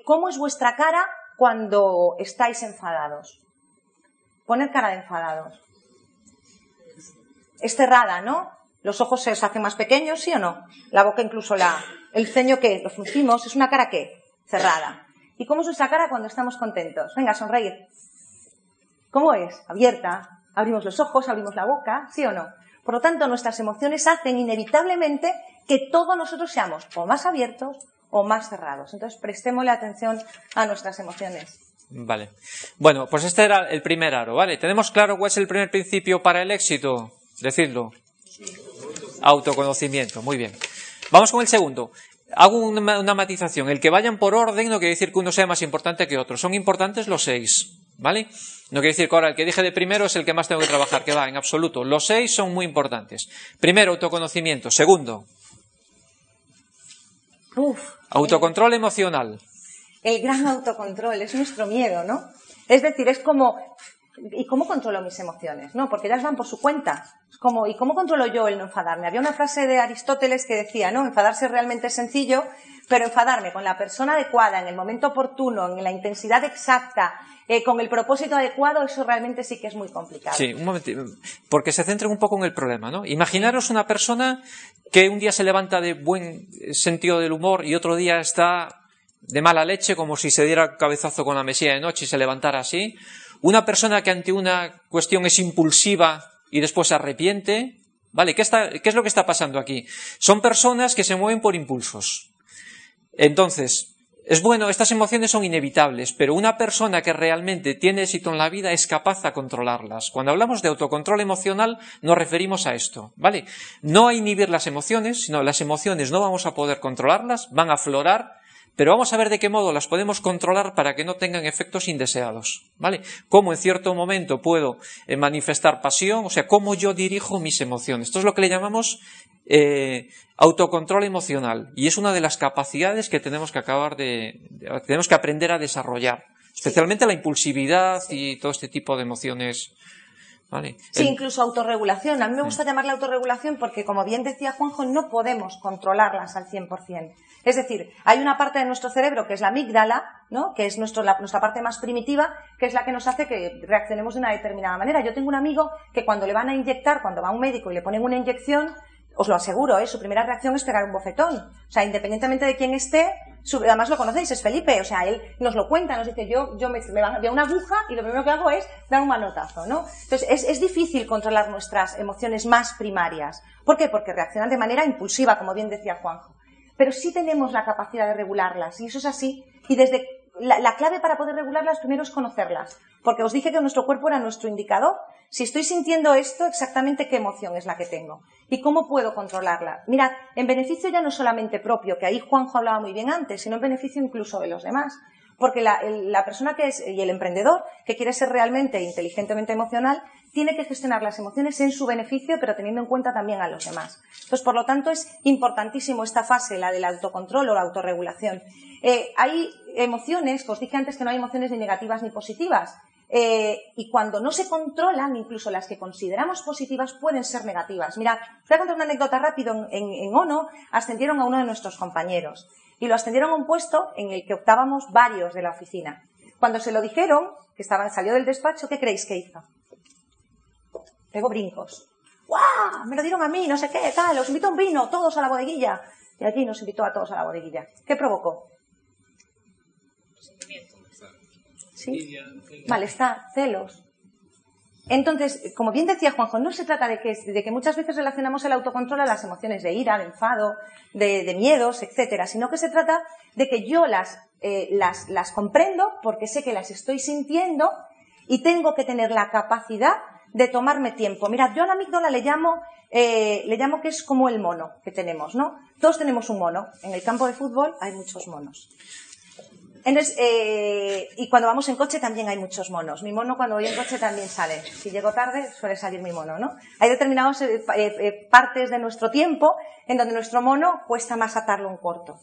¿Cómo es vuestra cara cuando estáis enfadados? Poned cara de enfadados. Es cerrada, ¿no? Los ojos se os hacen más pequeños, ¿sí o no? La boca incluso el ceño que lo fruncimos, es una cara ¿qué? Cerrada. ¿Y cómo es nuestra cara cuando estamos contentos? Venga, sonreír. ¿Cómo es? Abierta. Abrimos los ojos, abrimos la boca, ¿sí o no? Por lo tanto, nuestras emociones hacen inevitablemente que todos nosotros seamos o más abiertos o más cerrados. Entonces, prestémosle atención a nuestras emociones. Vale. Bueno, pues este era el primer aro, ¿vale? ¿Tenemos claro cuál es el primer principio para el éxito? Decidlo. Autoconocimiento, muy bien. Vamos con el segundo. Hago una matización. El que vayan por orden no quiere decir que uno sea más importante que otro. Son importantes los 6, ¿vale? No quiere decir que ahora el que dije de primero es el que más tengo que trabajar, que va, en absoluto. Los 6 son muy importantes. Primero, autoconocimiento. Segundo, autocontrol emocional. El gran autocontrol, es nuestro miedo, ¿no? Es decir, es como, ¿y cómo controlo mis emociones? ¿No? Porque ellas van por su cuenta. Es como, ¿y cómo controlo yo el no enfadarme? Había una frase de Aristóteles que decía, ¿no? Enfadarse realmente es sencillo, pero enfadarme con la persona adecuada, en el momento oportuno, en la intensidad exacta, con el propósito adecuado, eso realmente sí que es muy complicado. Sí, un momentito, porque se centren un poco en el problema, ¿no? Imaginaros una persona que un día se levanta de buen sentido del humor y otro día está de mala leche, como si se diera cabezazo con la mesilla de noche y se levantara así. Una persona que ante una cuestión es impulsiva y después se arrepiente, ¿vale? ¿Qué es lo que está pasando aquí? Son personas que se mueven por impulsos. Entonces, es bueno, estas emociones son inevitables, pero una persona que realmente tiene éxito en la vida es capaz de controlarlas. Cuando hablamos de autocontrol emocional nos referimos a esto, ¿vale? No a inhibir las emociones, sino las emociones no vamos a poder controlarlas, van a aflorar, pero vamos a ver de qué modo las podemos controlar para que no tengan efectos indeseados, ¿vale? Cómo en cierto momento puedo manifestar pasión, o sea, cómo yo dirijo mis emociones. Esto es lo que le llamamos autocontrol emocional, y es una de las capacidades que tenemos que tenemos que aprender a desarrollar, especialmente la impulsividad y todo este tipo de emociones. ¿Vale? Sí, incluso autorregulación. A mí me gusta llamarla autorregulación porque, como bien decía Juanjo, no podemos controlarlas al 100%. Es decir, hay una parte de nuestro cerebro que es la amígdala, ¿no? Que es nuestra parte más primitiva, que es la que nos hace que reaccionemos de una determinada manera. Yo tengo un amigo que cuando le van a inyectar, cuando va a un médico y le ponen una inyección, os lo aseguro, su primera reacción es pegar un bofetón. O sea, independientemente de quién esté, además lo conocéis, es Felipe, o sea, él nos lo cuenta, nos dice, yo me veo una aguja y lo primero que hago es dar un manotazo, ¿no? Entonces, es difícil controlar nuestras emociones más primarias. ¿Por qué? Porque reaccionan de manera impulsiva, como bien decía Juanjo. Pero sí tenemos la capacidad de regularlas, y eso es así. Y desde la clave para poder regularlas primero es conocerlas, porque os dije que nuestro cuerpo era nuestro indicador. Si estoy sintiendo esto, exactamente qué emoción es la que tengo y cómo puedo controlarla. Mirad, en beneficio ya no solamente propio, que ahí Juanjo hablaba muy bien antes, sino en beneficio incluso de los demás. Porque la persona que es, y el emprendedor, que quiere ser realmente inteligentemente emocional, tiene que gestionar las emociones en su beneficio, pero teniendo en cuenta también a los demás. Entonces, por lo tanto, es importantísimo esta fase, la del autocontrol o la autorregulación. Hay emociones, que os dije antes que no hay emociones ni negativas ni positivas, y cuando no se controlan, incluso las que consideramos positivas pueden ser negativas. Mirad, os voy a contar una anécdota rápido. En ONO ascendieron a uno de nuestros compañeros y lo ascendieron a un puesto en el que optábamos varios de la oficina. Cuando se lo dijeron, que salió del despacho, ¿qué creéis que hizo? Pegó brincos. ¡Guau! Me lo dieron a mí, no sé qué, tal, os invito a un vino, todos a la bodeguilla. Y allí nos invitó a todos a la bodeguilla. ¿Qué provocó? ¿Sí? Malestar, celos. Entonces, como bien decía Juanjo, no se trata de que muchas veces relacionamos el autocontrol a las emociones de ira, de enfado, de miedos, etcétera, sino que se trata de que yo las comprendo porque sé que las estoy sintiendo y tengo que tener la capacidad de tomarme tiempo. Mirad, yo a la amígdala le llamo que es como el mono que tenemos, ¿no? Todos tenemos un mono. En el campo de fútbol hay muchos monos. Entonces, y cuando vamos en coche también hay muchos monos. Mi mono cuando voy en coche también sale. Si llego tarde suele salir mi mono, ¿no? Hay determinadas partes de nuestro tiempo en donde nuestro mono cuesta más atarlo en corto.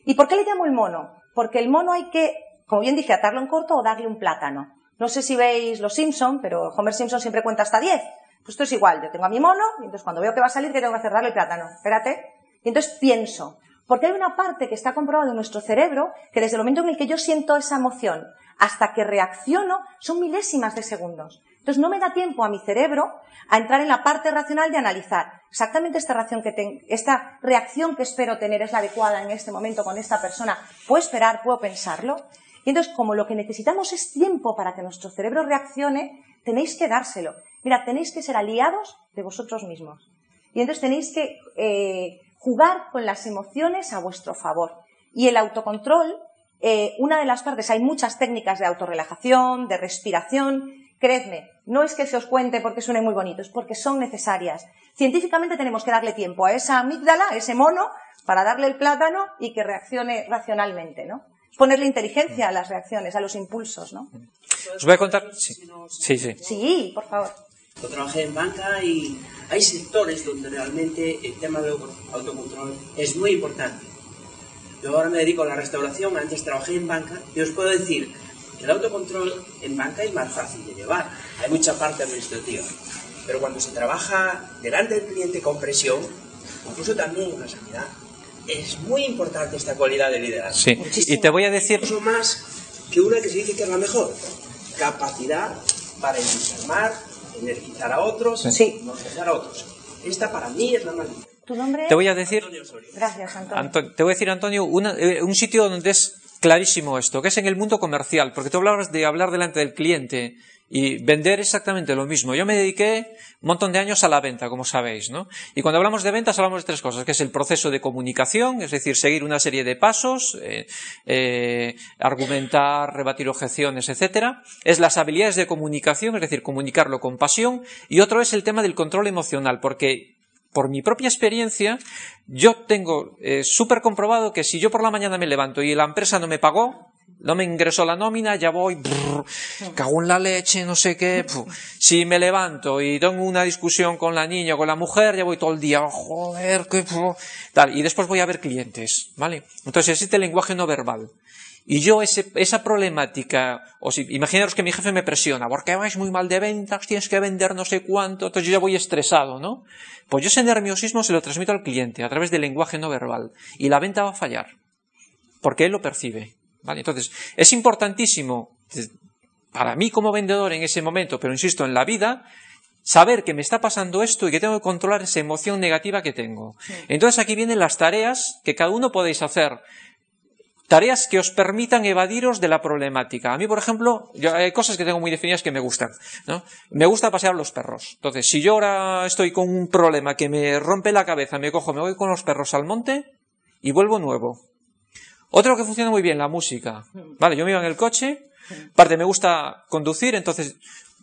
¿Y por qué le llamo el mono? Porque el mono hay que, como bien dije, atarlo en corto o darle un plátano. No sé si veis Los Simpson, pero Homer Simpson siempre cuenta hasta 10. Pues esto es igual. Yo tengo a mi mono y entonces cuando veo que va a salir, ¿qué tengo que hacer? Darle el plátano. Espérate. Y entonces pienso. Porque hay una parte que está comprobada en nuestro cerebro que desde el momento en el que yo siento esa emoción hasta que reacciono son milésimas de segundos. Entonces no me da tiempo a mi cerebro a entrar en la parte racional de analizar exactamente esta reacción que espero tener es la adecuada en este momento con esta persona. ¿Puedo esperar? ¿Puedo pensarlo? Y entonces, como lo que necesitamos es tiempo para que nuestro cerebro reaccione, tenéis que dárselo. Mira, tenéis que ser aliados de vosotros mismos. Y entonces tenéis que jugar con las emociones a vuestro favor. Y el autocontrol, una de las partes, hay muchas técnicas de autorrelajación, de respiración. Creedme, no es que se os cuente porque suene muy bonito, es porque son necesarias. Científicamente tenemos que darle tiempo a esa amígdala, a ese mono, para darle el plátano y que reaccione racionalmente, ¿no? Ponerle inteligencia a las reacciones, a los impulsos, ¿no? Os voy a contar... Sí. Sí, por favor. Yo trabajé en banca y hay sectores donde realmente el tema del autocontrol es muy importante. Yo ahora me dedico a la restauración, antes trabajé en banca y os puedo decir que el autocontrol en banca es más fácil de llevar. Hay mucha parte administrativa. Pero cuando se trabaja delante del cliente con presión, incluso también en la sanidad, es muy importante esta cualidad de liderazgo. Sí, y te voy a decir... Incluso más que una que se dice que es la mejor. Capacidad para entusiasmar, energizar a otros, motivar a otros. Esta para mí es la más difícil. ¿Tu nombre? Te voy a decir... Gracias, Antonio. Te voy a decir, Antonio, un sitio donde es clarísimo esto, que es en el mundo comercial, porque tú hablabas de hablar delante del cliente y vender exactamente lo mismo. Yo me dediqué un montón de años a la venta, como sabéis, ¿no? Y cuando hablamos de ventas hablamos de tres cosas, que es el proceso de comunicación, es decir, seguir una serie de pasos, argumentar, rebatir objeciones, etcétera. Es las habilidades de comunicación, es decir, comunicarlo con pasión. Y otro es el tema del control emocional, porque por mi propia experiencia, yo tengo súper comprobado que si yo por la mañana me levanto y la empresa no me pagó, no me ingresó la nómina, ya voy, cago en la leche, no sé qué. Si me levanto y tengo una discusión con la niña o con la mujer, ya voy todo el día, joder, qué tal. Y después voy a ver clientes, ¿vale? Entonces existe el lenguaje no verbal. Y yo esa problemática, imaginaros que mi jefe me presiona, porque vais muy mal de ventas, tienes que vender no sé cuánto, entonces yo ya voy estresado, ¿no? Pues yo ese nerviosismo se lo transmito al cliente a través del lenguaje no verbal. Y la venta va a fallar, porque él lo percibe, ¿vale? Entonces, es importantísimo, para mí como vendedor en ese momento, pero insisto, en la vida, saber que me está pasando esto y que tengo que controlar esa emoción negativa que tengo. Entonces aquí vienen las tareas que cada uno podéis hacer. Tareas que os permitan evadiros de la problemática. A mí, por ejemplo, hay cosas que tengo muy definidas que me gustan, ¿no? Me gusta pasear los perros. Entonces, si yo ahora estoy con un problema que me rompe la cabeza, me voy con los perros al monte y vuelvo nuevo. Otro que funciona muy bien, la música. Vale, yo me iba en el coche, aparte me gusta conducir, entonces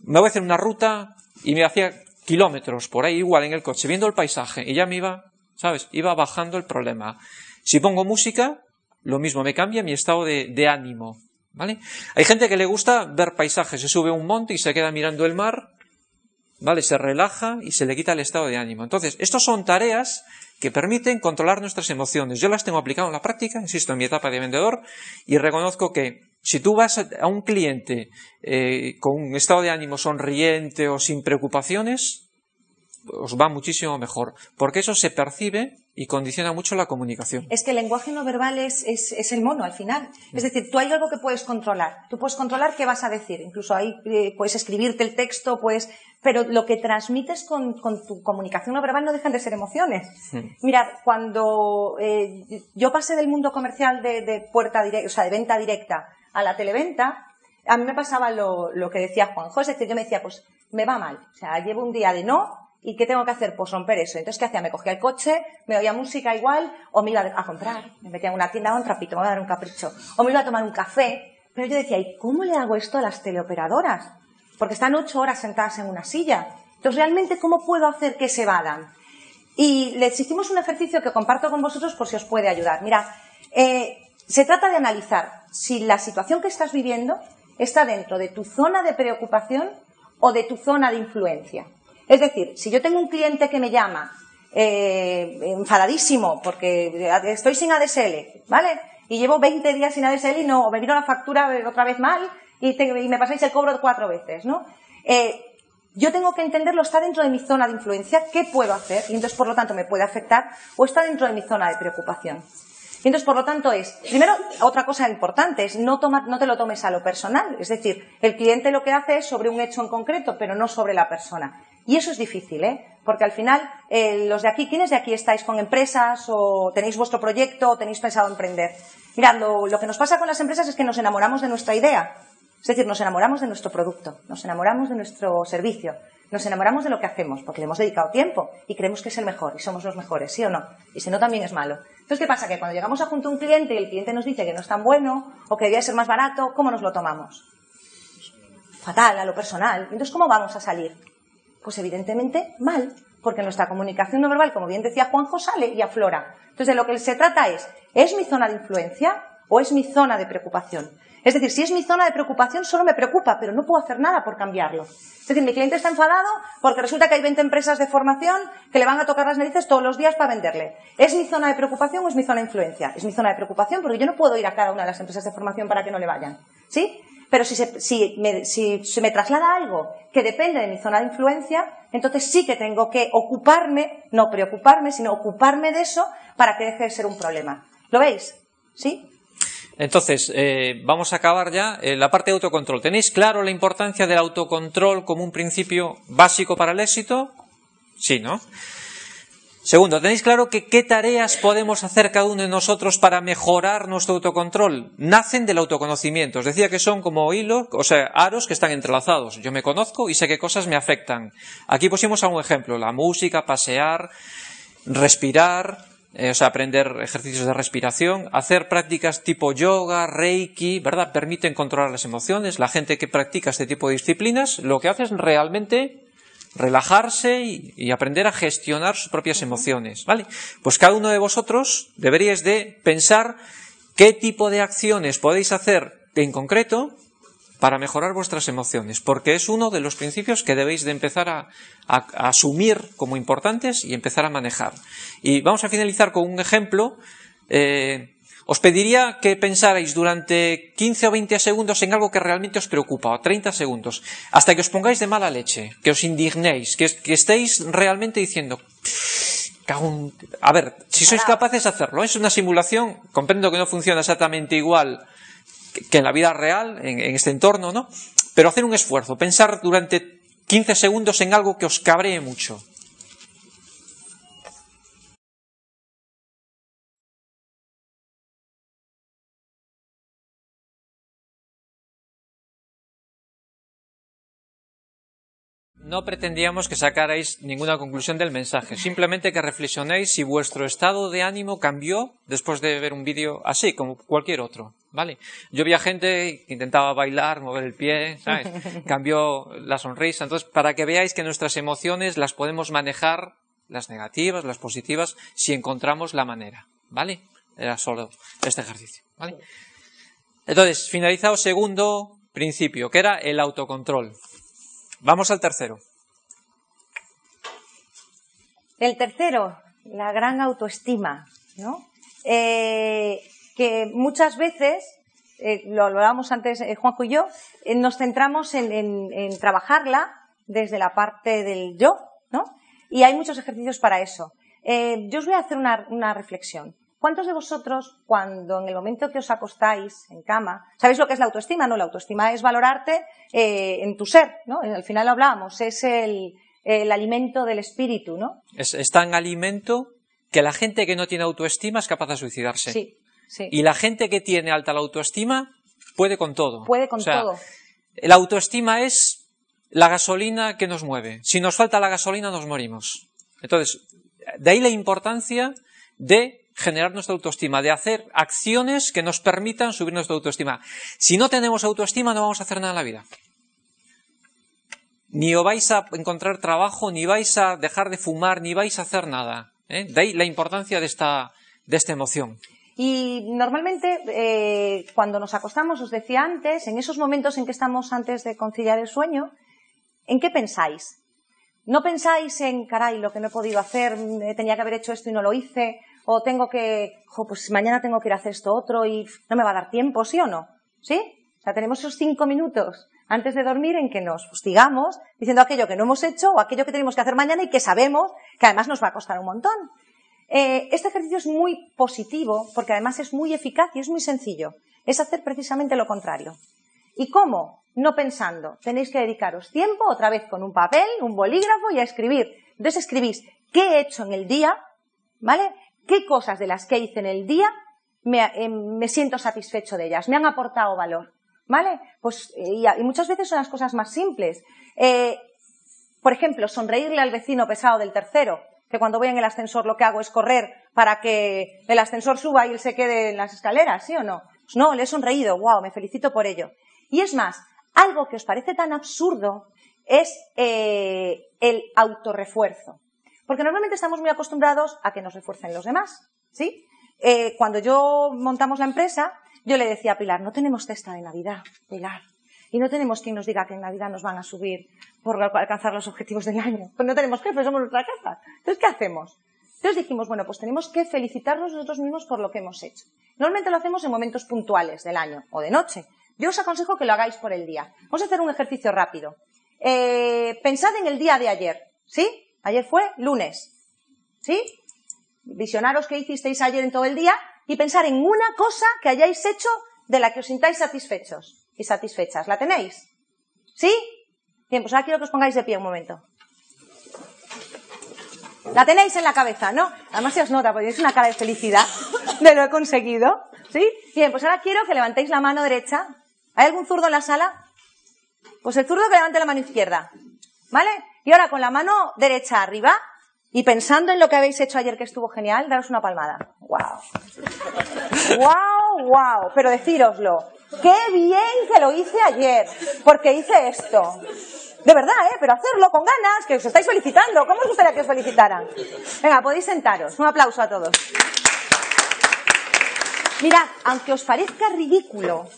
me voy a hacer una ruta y me hacía kilómetros por ahí igual en el coche, viendo el paisaje, y ya me iba, ¿sabes? Iba bajando el problema. Si pongo música, lo mismo, me cambia mi estado de ánimo, ¿vale? Hay gente que le gusta ver paisajes, se sube a un monte y se queda mirando el mar, ¿vale? Se relaja y se le quita el estado de ánimo. Entonces, estas son tareas que permiten controlar nuestras emociones. Yo las tengo aplicado en la práctica, insisto, en mi etapa de vendedor, y reconozco que si tú vas a un cliente con un estado de ánimo sonriente o sin preocupaciones, os va muchísimo mejor, porque eso se percibe y condiciona mucho la comunicación. Es que el lenguaje no verbal es el mono al final. Es decir, tú hay algo que puedes controlar. Tú puedes controlar qué vas a decir. Incluso ahí puedes escribirte el texto, pero lo que transmites con tu comunicación no verbal no dejan de ser emociones. Mirad, cuando yo pasé del mundo comercial de puerta directa, o sea, de venta directa a la televenta, a mí me pasaba lo que decía Juanjo. Es decir, yo me decía, pues me va mal. O sea, llevo un día de no. ¿Y qué tengo que hacer? Pues romper eso. Entonces, ¿qué hacía? Me cogía el coche, me oía música igual, o me iba a comprar. Me metía en una tienda, un trapito, me iba a dar un capricho. O me iba a tomar un café. Pero yo decía, ¿y cómo le hago esto a las teleoperadoras? Porque están 8 horas sentadas en una silla. Entonces, ¿realmente cómo puedo hacer que se vadan? Y les hicimos un ejercicio que comparto con vosotros por si os puede ayudar. Mirad, se trata de analizar si la situación que estás viviendo está dentro de tu zona de preocupación o de tu zona de influencia. Es decir, si yo tengo un cliente que me llama enfadadísimo porque estoy sin ADSL, ¿vale? Y llevo 20 días sin ADSL y no, o me vino la factura otra vez mal y me pasáis el cobro 4 veces, ¿no? Yo tengo que entenderlo, está dentro de mi zona de influencia, ¿qué puedo hacer? Y entonces, por lo tanto, me puede afectar, o está dentro de mi zona de preocupación. Y entonces, por lo tanto, primero, otra cosa importante es no te lo tomes a lo personal. Es decir, el cliente lo que hace es sobre un hecho en concreto, pero no sobre la persona. Y eso es difícil, porque al final, los de aquí, ¿quiénes de aquí estáis con empresas o tenéis vuestro proyecto o tenéis pensado emprender? Mirad, lo que nos pasa con las empresas es que nos enamoramos de nuestra idea. Es decir, nos enamoramos de nuestro producto, nos enamoramos de nuestro servicio, nos enamoramos de lo que hacemos, porque le hemos dedicado tiempo y creemos que es el mejor y somos los mejores, ¿sí o no? Y si no, también es malo. Entonces, ¿qué pasa? Que cuando llegamos a junto a un cliente y el cliente nos dice que no es tan bueno o que debería ser más barato, ¿cómo nos lo tomamos? Fatal, a lo personal. Entonces, ¿cómo vamos a salir? Pues evidentemente mal, porque nuestra comunicación no verbal, como bien decía Juanjo, sale y aflora. Entonces, de lo que se trata ¿es mi zona de influencia o es mi zona de preocupación? Es decir, si es mi zona de preocupación, solo me preocupa, pero no puedo hacer nada por cambiarlo. Es decir, mi cliente está enfadado porque resulta que hay 20 empresas de formación que le van a tocar las narices todos los días para venderle. ¿Es mi zona de preocupación o es mi zona de influencia? Es mi zona de preocupación porque yo no puedo ir a cada una de las empresas de formación para que no le vayan. ¿Sí? Pero si me traslada algo que depende de mi zona de influencia, entonces sí que tengo que ocuparme, no preocuparme, sino ocuparme de eso para que deje de ser un problema. ¿Lo veis? ¿Sí? Entonces, vamos a acabar ya la parte de autocontrol. ¿Tenéis claro la importancia del autocontrol como un principio básico para el éxito? Sí, ¿no? Segundo, ¿tenéis claro que qué tareas podemos hacer cada uno de nosotros para mejorar nuestro autocontrol? Nacen del autoconocimiento. Os decía que son como hilos, o sea, aros que están entrelazados. Yo me conozco y sé qué cosas me afectan. Aquí pusimos algún ejemplo. La música, pasear, respirar, o sea, aprender ejercicios de respiración, hacer prácticas tipo yoga, reiki, ¿verdad? Permiten controlar las emociones. La gente que practica este tipo de disciplinas lo que hace es realmente relajarse y aprender a gestionar sus propias emociones, ¿vale? Pues cada uno de vosotros deberíais de pensar qué tipo de acciones podéis hacer en concreto para mejorar vuestras emociones, porque es uno de los principios que debéis de empezar a asumir como importantes y empezar a manejar. Y vamos a finalizar con un ejemplo. Os pediría que pensarais durante 15 o 20 segundos en algo que realmente os preocupa, o 30 segundos, hasta que os pongáis de mala leche, que os indignéis, que estéis realmente diciendo, a ver, si sois capaces de hacerlo, es una simulación, comprendo que no funciona exactamente igual que en la vida real, en este entorno, ¿no? Pero hacer un esfuerzo, pensar durante 15 segundos en algo que os cabree mucho. No pretendíamos que sacarais ninguna conclusión del mensaje, simplemente que reflexionéis si vuestro estado de ánimo cambió después de ver un vídeo así, como cualquier otro, ¿vale? Yo vi a gente que intentaba bailar, mover el pie, ¿sabes? Cambió la sonrisa. Entonces, para que veáis que nuestras emociones las podemos manejar, las negativas, las positivas, si encontramos la manera, ¿vale? Era solo este ejercicio, ¿vale? Entonces, finalizado segundo principio, que era el autocontrol. Vamos al tercero. El tercero, la gran autoestima, ¿no? Que muchas veces, lo hablábamos antes Juanjo y yo, nos centramos en trabajarla desde la parte del yo, ¿no? Y hay muchos ejercicios para eso. Yo os voy a hacer una reflexión. ¿Cuántos de vosotros, cuando en el momento que os acostáis en cama, sabéis lo que es la autoestima? ¿No? La autoestima es valorarte en tu ser, ¿no? Al final lo hablábamos, es el alimento del espíritu, ¿no? Es tan alimento que la gente que no tiene autoestima es capaz de suicidarse. Sí, sí. Y la gente que tiene alta la autoestima puede con todo. Puede con todo. La autoestima es la gasolina que nos mueve. Si nos falta la gasolina, nos morimos. Entonces, de ahí la importancia de generar nuestra autoestima, de hacer acciones que nos permitan subir nuestra autoestima. Si no tenemos autoestima, no vamos a hacer nada en la vida. Ni os vais a encontrar trabajo, ni vais a dejar de fumar, ni vais a hacer nada. De ahí la importancia de esta emoción. Y normalmente, cuando nos acostamos, os decía antes, en esos momentos en que estamos antes de conciliar el sueño, ¿en qué pensáis? No pensáis en, caray, lo que no he podido hacer, tenía que haber hecho esto y no lo hice, o tengo que, pues mañana tengo que ir a hacer esto otro y no me va a dar tiempo, ¿sí o no? ¿Sí? O sea, tenemos esos 5 minutos antes de dormir en que nos fustigamos diciendo aquello que no hemos hecho o aquello que tenemos que hacer mañana y que sabemos que además nos va a costar un montón. Este ejercicio es muy positivo porque además es muy eficaz y es muy sencillo. Es hacer precisamente lo contrario. ¿Y cómo? No pensando. Tenéis que dedicaros tiempo, otra vez con un papel, un bolígrafo y a escribir. Entonces escribís qué he hecho en el día, ¿vale? ¿Qué cosas de las que hice en el día me siento satisfecho de ellas? ¿Me han aportado valor? ¿Vale? Pues, y muchas veces son las cosas más simples. Por ejemplo, sonreírle al vecino pesado del tercero, que cuando voy en el ascensor lo que hago es correr para que el ascensor suba y él se quede en las escaleras, ¿sí o no? Pues no, le he sonreído, wow, me felicito por ello. Y es más, algo que os parece tan absurdo es el autorrefuerzo. Porque normalmente estamos muy acostumbrados a que nos refuercen los demás, ¿sí? Cuando yo montamos la empresa, yo le decía a Pilar, no tenemos cesta de Navidad, Pilar, y no tenemos quien nos diga que en Navidad nos van a subir por alcanzar los objetivos del año. Pues no tenemos jefe, somos nuestra casa. Entonces, ¿qué hacemos? Entonces dijimos, bueno, pues tenemos que felicitarnos nosotros mismos por lo que hemos hecho. Normalmente lo hacemos en momentos puntuales del año o de noche. Yo os aconsejo que lo hagáis por el día. Vamos a hacer un ejercicio rápido. Pensad en el día de ayer, ¿sí? Ayer fue lunes, ¿sí? Visionaros qué hicisteis ayer en todo el día y pensar en una cosa que hayáis hecho de la que os sintáis satisfechos y satisfechas. ¿La tenéis? ¿Sí? Bien, pues ahora quiero que os pongáis de pie un momento. La tenéis en la cabeza, ¿no? Además se os nota porque es una cara de felicidad de lo he conseguido, ¿sí? Bien, pues ahora quiero que levantéis la mano derecha. ¿Hay algún zurdo en la sala? Pues el zurdo que levante la mano izquierda, ¿vale? Y ahora con la mano derecha arriba y pensando en lo que habéis hecho ayer que estuvo genial, daros una palmada. ¡Guau! ¡Guau, guau! Pero decíroslo, ¡qué bien que lo hice ayer! Porque hice esto. De verdad, pero hacerlo con ganas, que os estáis felicitando. ¿Cómo os gustaría que os felicitaran? Venga, podéis sentaros. Un aplauso a todos. Mirad, aunque os parezca ridículo,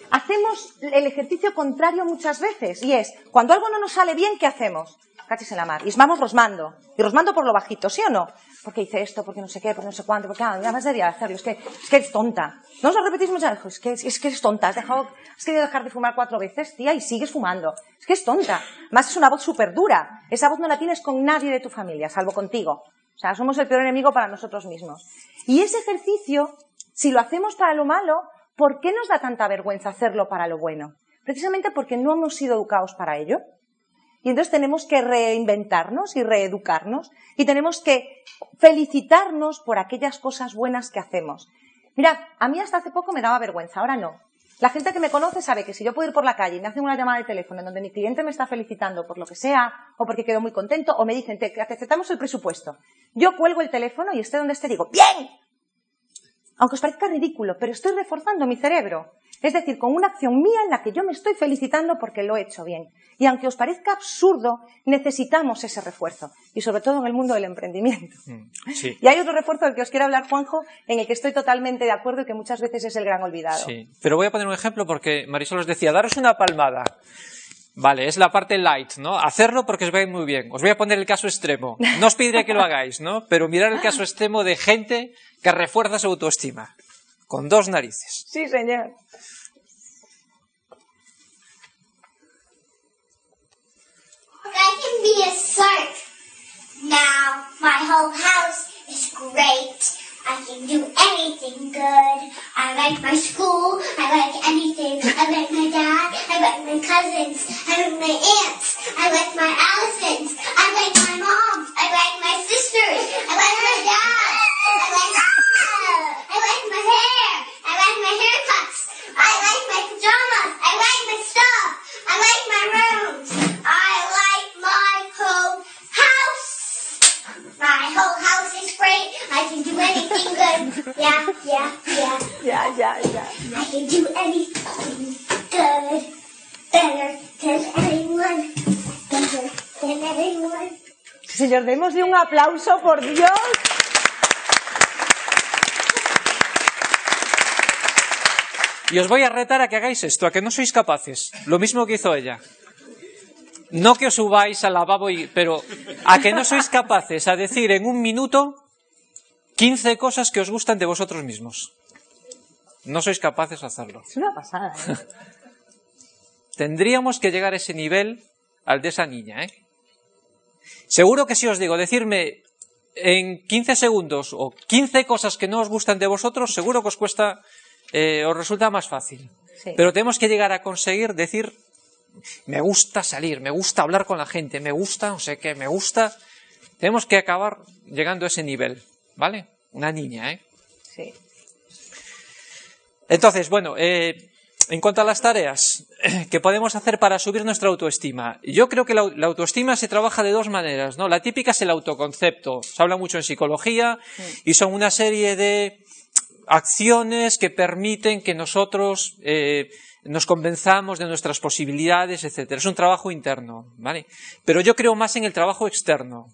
hacemos el ejercicio contrario muchas veces. Y es, cuando algo no nos sale bien, ¿qué hacemos? Cachis en la mar. Y vamos rosmando. Y rosmando por lo bajito, ¿sí o no? Porque hice esto, porque no sé qué, porque no sé cuánto, porque además debería hacerlo. Es que eres tonta. ¿No os lo repetís muchas veces? Es que eres tonta. Has querido dejar de fumar 4 veces, tía, y sigues fumando. Es que es tonta. Además es una voz súper dura. Esa voz no la tienes con nadie de tu familia, salvo contigo. O sea, somos el peor enemigo para nosotros mismos. Y ese ejercicio, si lo hacemos para lo malo, ¿por qué nos da tanta vergüenza hacerlo para lo bueno? Precisamente porque no hemos sido educados para ello. Y entonces tenemos que reinventarnos y reeducarnos y tenemos que felicitarnos por aquellas cosas buenas que hacemos. Mirad, a mí hasta hace poco me daba vergüenza, ahora no. La gente que me conoce sabe que si yo puedo ir por la calle y me hacen una llamada de teléfono en donde mi cliente me está felicitando por lo que sea, o porque quedó muy contento, o me dicen, te aceptamos el presupuesto. Yo cuelgo el teléfono y esté donde esté, digo, ¡bien! Aunque os parezca ridículo, pero estoy reforzando mi cerebro. Es decir, con una acción mía en la que yo me estoy felicitando porque lo he hecho bien. Y aunque os parezca absurdo, necesitamos ese refuerzo. Y sobre todo en el mundo del emprendimiento. Sí. Y hay otro refuerzo del que os quiero hablar, Juanjo, en el que estoy totalmente de acuerdo y que muchas veces es el gran olvidado. Sí, pero voy a poner un ejemplo porque Marisol os decía, daros una palmada. Vale, es la parte light, ¿no? Hacerlo porque os va a ir muy bien. Os voy a poner el caso extremo. No os pediré que lo hagáis, ¿no? Pero mirar el caso extremo de gente que refuerza su autoestima. Con dos narices. Sí, señor. I can be a shark. Now my whole house is great. I can do anything good. I like my school. I like anything. I like my dad. I like my cousins. I like my aunts. I like my elephants. I like my mom. I like my sisters. I like my dad. I like my hair. I like my haircuts. I like my pajamas. I like my stuff. I like my rooms. I like my whole house. My whole house is great. I can do anything good. Yeah. I can do anything good. Better than anyone. Better than anyone. Señor, démosle un aplauso, por Dios. Y os voy a retar a que hagáis esto, a que no sois capaces. Lo mismo que hizo ella. No que os subáis al lavabo, pero a que no sois capaces a decir en un minuto 15 cosas que os gustan de vosotros mismos. No sois capaces de hacerlo. Es una pasada, ¿eh? Tendríamos que llegar a ese nivel, al de esa niña, ¿eh? Seguro que si os digo, decirme en 15 segundos o 15 cosas que no os gustan de vosotros, seguro que os cuesta, os resulta más fácil. Sí. Pero tenemos que llegar a conseguir decir, me gusta salir, me gusta hablar con la gente, me gusta, no sé qué, me gusta. Tenemos que acabar llegando a ese nivel, ¿vale? Una niña, ¿eh? Sí. Entonces, bueno, en cuanto a las tareas que podemos hacer para subir nuestra autoestima, yo creo que la autoestima se trabaja de dos maneras, ¿no? La típica es el autoconcepto, se habla mucho en psicología y son una serie de acciones que permiten que nosotros nos convenzamos de nuestras posibilidades, etcétera. Es un trabajo interno, ¿vale? Pero yo creo más en el trabajo externo.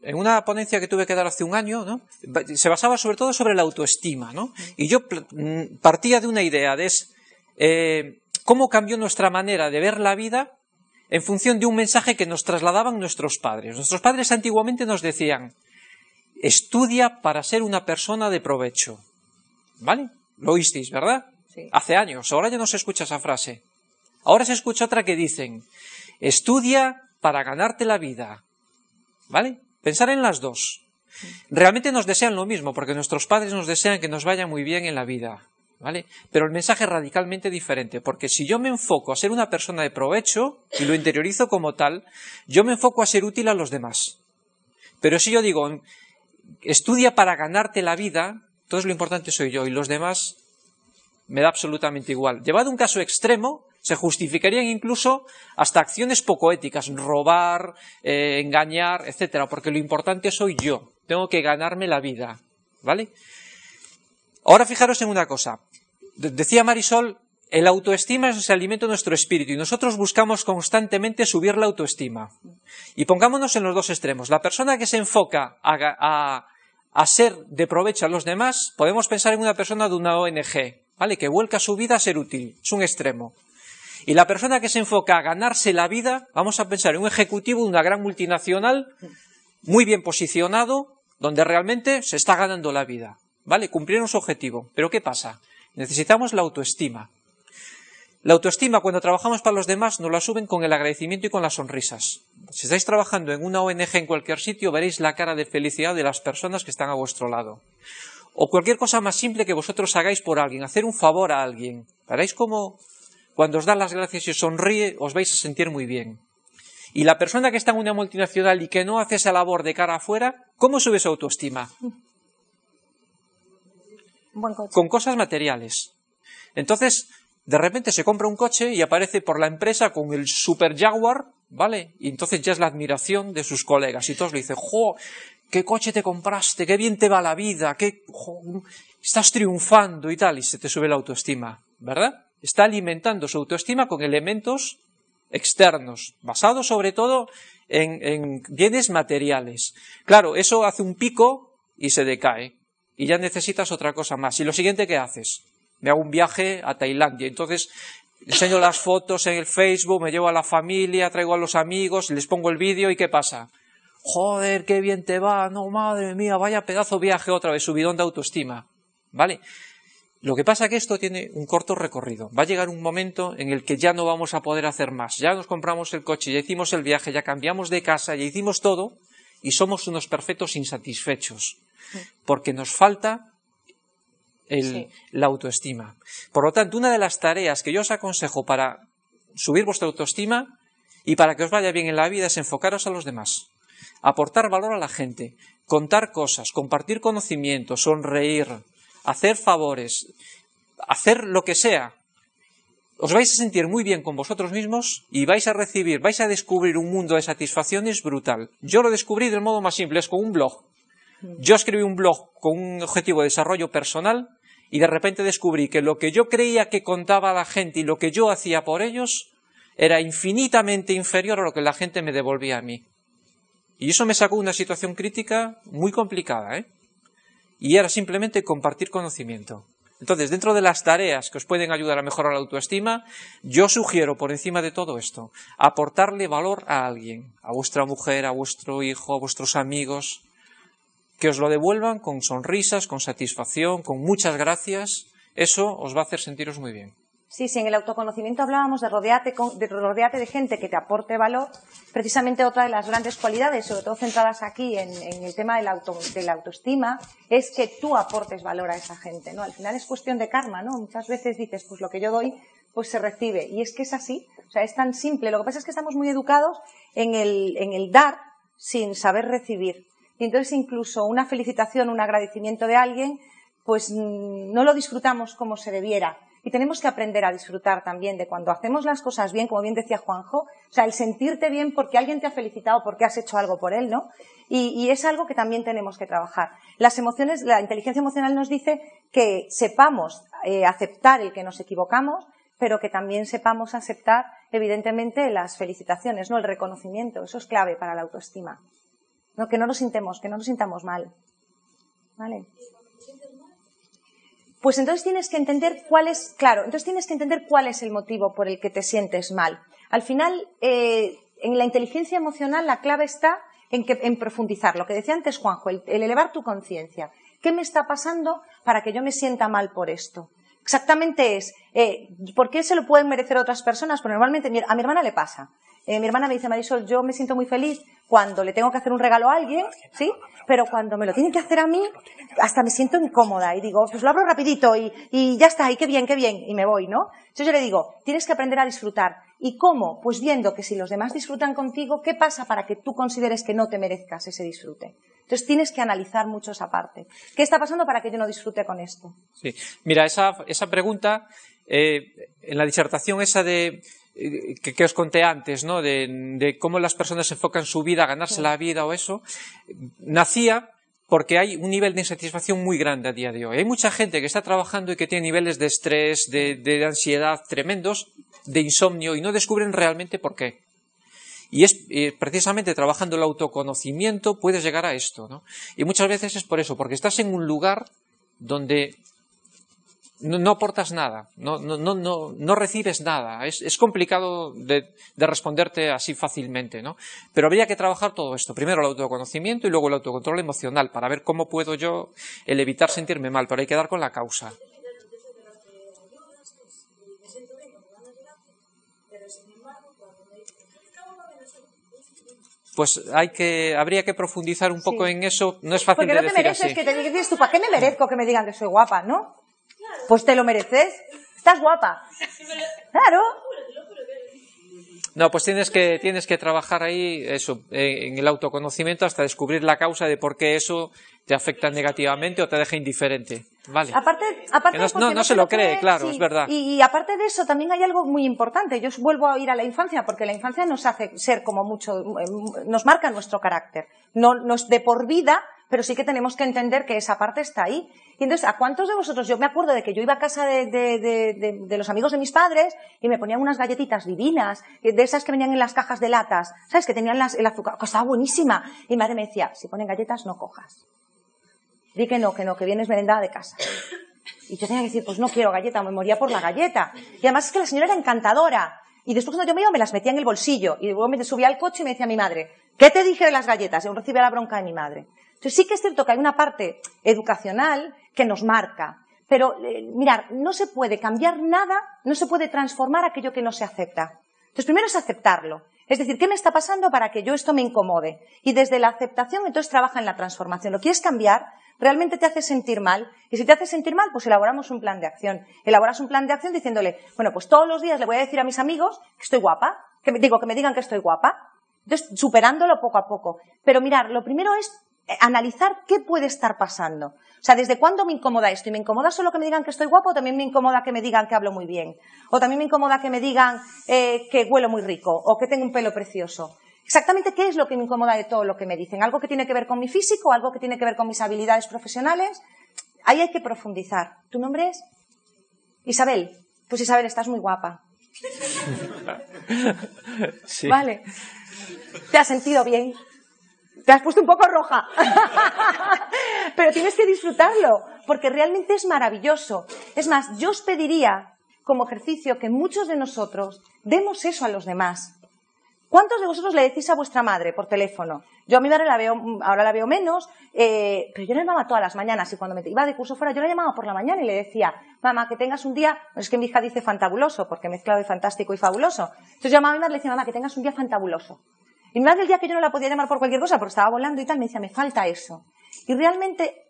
En una ponencia que tuve que dar hace un año, ¿no? Se basaba sobre todo sobre la autoestima, ¿no? Y yo partía de una idea de cómo cambió nuestra manera de ver la vida en función de un mensaje que nos trasladaban nuestros padres. Nuestros padres antiguamente nos decían, estudia para ser una persona de provecho, ¿vale? Lo oísteis, ¿verdad? Sí. Hace años, ahora ya no se escucha esa frase. Ahora se escucha otra que dicen, estudia para ganarte la vida, ¿vale? Pensar en las dos. Realmente nos desean lo mismo, porque nuestros padres nos desean que nos vaya muy bien en la vida, ¿vale? Pero el mensaje es radicalmente diferente, porque si yo me enfoco a ser una persona de provecho, y lo interiorizo como tal, yo me enfoco a ser útil a los demás. Pero si yo digo, estudia para ganarte la vida, entonces lo importante soy yo, y los demás me da absolutamente igual. Llevado a un caso extremo, se justificarían incluso hasta acciones poco éticas, robar, engañar, etcétera, porque lo importante soy yo, tengo que ganarme la vida, ¿vale? Ahora fijaros en una cosa, decía Marisol, el autoestima es el alimento de nuestro espíritu y nosotros buscamos constantemente subir la autoestima. Y pongámonos en los dos extremos, la persona que se enfoca a ser de provecho a los demás, podemos pensar en una persona de una ONG, ¿vale? Que vuelca su vida a ser útil, es un extremo. Y la persona que se enfoca a ganarse la vida, vamos a pensar en un ejecutivo de una gran multinacional, muy bien posicionado, donde realmente se está ganando la vida, ¿vale? Cumplieron su objetivo. Pero ¿qué pasa? Necesitamos la autoestima. La autoestima, cuando trabajamos para los demás, nos la suben con el agradecimiento y con las sonrisas. Si estáis trabajando en una ONG en cualquier sitio, veréis la cara de felicidad de las personas que están a vuestro lado. O cualquier cosa más simple que vosotros hagáis por alguien, hacer un favor a alguien. Veréis cómo cuando os da las gracias y os sonríe, os vais a sentir muy bien. Y la persona que está en una multinacional y que no hace esa labor de cara afuera, ¿cómo sube su autoestima? Buen coche. Con cosas materiales. Entonces, de repente se compra un coche y aparece por la empresa con el Super Jaguar, ¿vale? Y entonces ya es la admiración de sus colegas. Y todos le dicen, ¡jo! ¿Qué coche te compraste? ¡Qué bien te va la vida! Estás triunfando y tal. Y se te sube la autoestima, ¿verdad? Está alimentando su autoestima con elementos externos, basados sobre todo en bienes materiales. Claro, eso hace un pico y se decae. Y ya necesitas otra cosa más. Y lo siguiente que haces, me hago un viaje a Tailandia. Entonces enseño las fotos en el Facebook, me llevo a la familia, traigo a los amigos, les pongo el vídeo y ¿qué pasa? Joder, qué bien te va, no, madre mía, vaya pedazo viaje otra vez, subidón de autoestima. ¿Vale? Lo que pasa es que esto tiene un corto recorrido. Va a llegar un momento en el que ya no vamos a poder hacer más. Ya nos compramos el coche, ya hicimos el viaje, ya cambiamos de casa, ya hicimos todo y somos unos perfectos insatisfechos. Porque nos falta la autoestima. Por lo tanto, una de las tareas que yo os aconsejo para subir vuestra autoestima y para que os vaya bien en la vida es enfocaros a los demás. Aportar valor a la gente, contar cosas, compartir conocimientos, sonreír, hacer favores, hacer lo que sea. Os vais a sentir muy bien con vosotros mismos y vais a descubrir un mundo de satisfacciones brutal. Yo lo descubrí del modo más simple, es con un blog. Yo escribí un blog con un objetivo de desarrollo personal y de repente descubrí que lo que yo creía que contaba a la gente y lo que yo hacía por ellos era infinitamente inferior a lo que la gente me devolvía a mí. Y eso me sacó de una situación crítica muy complicada, Y era simplemente compartir conocimiento. Entonces, dentro de las tareas que os pueden ayudar a mejorar la autoestima, yo sugiero, por encima de todo esto, aportarle valor a alguien, a vuestra mujer, a vuestro hijo, a vuestros amigos, que os lo devuelvan con sonrisas, con satisfacción, con muchas gracias. Eso os va a hacer sentiros muy bien. Sí, en el autoconocimiento hablábamos de rodearte de gente que te aporte valor. Precisamente otra de las grandes cualidades, sobre todo centradas aquí en el tema de la autoestima, es que tú aportes valor a esa gente, ¿no? Al final es cuestión de karma, ¿no? Muchas veces dices, pues lo que yo doy, pues se recibe. Y es que es así, o sea, es tan simple. Lo que pasa es que estamos muy educados en el dar sin saber recibir. Y entonces incluso una felicitación, un agradecimiento de alguien, pues no lo disfrutamos como se debiera. Y tenemos que aprender a disfrutar también de cuando hacemos las cosas bien, como bien decía Juanjo, o sea, el sentirte bien porque alguien te ha felicitado, porque has hecho algo por él, ¿no? Y es algo que también tenemos que trabajar. Las emociones, la inteligencia emocional nos dice que sepamos aceptar el que nos equivocamos, pero que también sepamos aceptar, evidentemente, las felicitaciones, ¿no? El reconocimiento, eso es clave para la autoestima. No, que no nos sintamos mal. ¿Vale? Pues entonces tienes que entender cuál es el motivo por el que te sientes mal. Al final, en la inteligencia emocional la clave está en profundizar. Lo que decía antes Juanjo, el elevar tu conciencia. ¿Qué me está pasando para que yo me sienta mal por esto? Exactamente es, ¿por qué se lo pueden merecer otras personas? Pues normalmente a mi hermana le pasa. Mi hermana me dice, Marisol, yo me siento muy feliz cuando le tengo que hacer un regalo a alguien, ¿sí? Pero cuando me lo tienen que hacer a mí, hasta me siento incómoda y digo, pues lo abro rapidito y ya está, y qué bien, y me voy, ¿no? Entonces yo le digo, tienes que aprender a disfrutar. ¿Y cómo? Pues viendo que si los demás disfrutan contigo, ¿qué pasa para que tú consideres que no te merezcas ese disfrute? Entonces tienes que analizar mucho esa parte. ¿Qué está pasando para que yo no disfrute con esto? Sí, mira, esa pregunta, en la disertación esa de que os conté antes, ¿no? De cómo las personas enfocan su vida, ganarse la vida o eso, nacía porque hay un nivel de insatisfacción muy grande a día de hoy. Hay mucha gente que está trabajando y que tiene niveles de estrés, de ansiedad tremendos, de insomnio, y no descubren realmente por qué. Y es precisamente trabajando el autoconocimiento puedes llegar a esto, ¿no? Y muchas veces es por eso, porque estás en un lugar donde no aportas nada, no recibes nada. Es complicado de responderte así fácilmente, ¿no? Pero habría que trabajar todo esto. Primero el autoconocimiento y luego el autocontrol emocional para ver cómo puedo yo evitar sentirme mal, pero hay que dar con la causa. Pues habría que profundizar un poco en eso. No es fácil de decir así. Porque no te mereces que te digas tú, ¿para qué me merezco que me digan que soy guapa, no? Pues te lo mereces. estás guapa. Claro. No, pues tienes que trabajar ahí eso, en el autoconocimiento hasta descubrir la causa de por qué eso te afecta negativamente o te deja indiferente. Vale. Aparte no se lo cree, claro, sí. Es verdad. Y aparte de eso, también hay algo muy importante. Yo vuelvo a ir a la infancia, porque la infancia nos hace ser como mucho, nos marca nuestro carácter. No es de por vida, pero sí que tenemos que entender que esa parte está ahí. Y entonces, ¿a cuántos de vosotros? Yo me acuerdo de que yo iba a casa de los amigos de mis padres y me ponían unas galletitas divinas, de esas que venían en las cajas de latas, ¿sabes? Que tenían el azúcar, que estaba buenísima. Y mi madre me decía, si ponen galletas, no cojas. Di que no, que vienes merendada de casa. Y yo tenía que decir, pues no quiero galleta, me moría por la galleta. Y además es que la señora era encantadora. Y después cuando yo me iba, me las metía en el bolsillo. Y luego me subía al coche y me decía mi madre, ¿qué te dije de las galletas? Y yo recibía la bronca de mi madre. Entonces sí que es cierto que hay una parte educacional que nos marca. Pero, mirad, no se puede cambiar nada, no se puede transformar aquello que no se acepta. Entonces primero es aceptarlo. Es decir, ¿qué me está pasando para que yo esto me incomode? Y desde la aceptación entonces trabaja en la transformación. ¿Lo quieres cambiar? Realmente te hace sentir mal. Y si te hace sentir mal, pues elaboramos un plan de acción. Elaboras un plan de acción diciéndole, bueno, pues todos los días le voy a decir a mis amigos que estoy guapa, que me digan que estoy guapa. Entonces, superándolo poco a poco. Pero mirar, lo primero es analizar qué puede estar pasando. O sea, ¿desde cuándo me incomoda esto? ¿Y me incomoda solo que me digan que estoy guapo o también me incomoda que me digan que hablo muy bien? ¿O también me incomoda que me digan que huelo muy rico o que tengo un pelo precioso? Exactamente qué es lo que me incomoda de todo lo que me dicen. ¿Algo que tiene que ver con mi físico? ¿Algo que tiene que ver con mis habilidades profesionales? Ahí hay que profundizar. ¿Tu nombre es? Isabel. Pues Isabel, estás muy guapa. Sí. Vale. ¿Te has sentido bien? Te has puesto un poco roja. Pero tienes que disfrutarlo, porque realmente es maravilloso. Es más, yo os pediría, como ejercicio, que muchos de nosotros demos eso a los demás. ¿Cuántos de vosotros le decís a vuestra madre por teléfono? Yo a mi madre ahora la veo menos, pero yo la llamaba todas las mañanas y cuando me iba de curso fuera yo la llamaba por la mañana y le decía, mamá, que tengas un día, es que mi hija dice fantabuloso, porque he mezclado de fantástico y fabuloso. Entonces yo llamaba a mi madre y le decía, mamá, que tengas un día fantabuloso. Y mi madre el día que yo no la podía llamar por cualquier cosa, porque estaba volando y tal, me decía, me falta eso. Y realmente,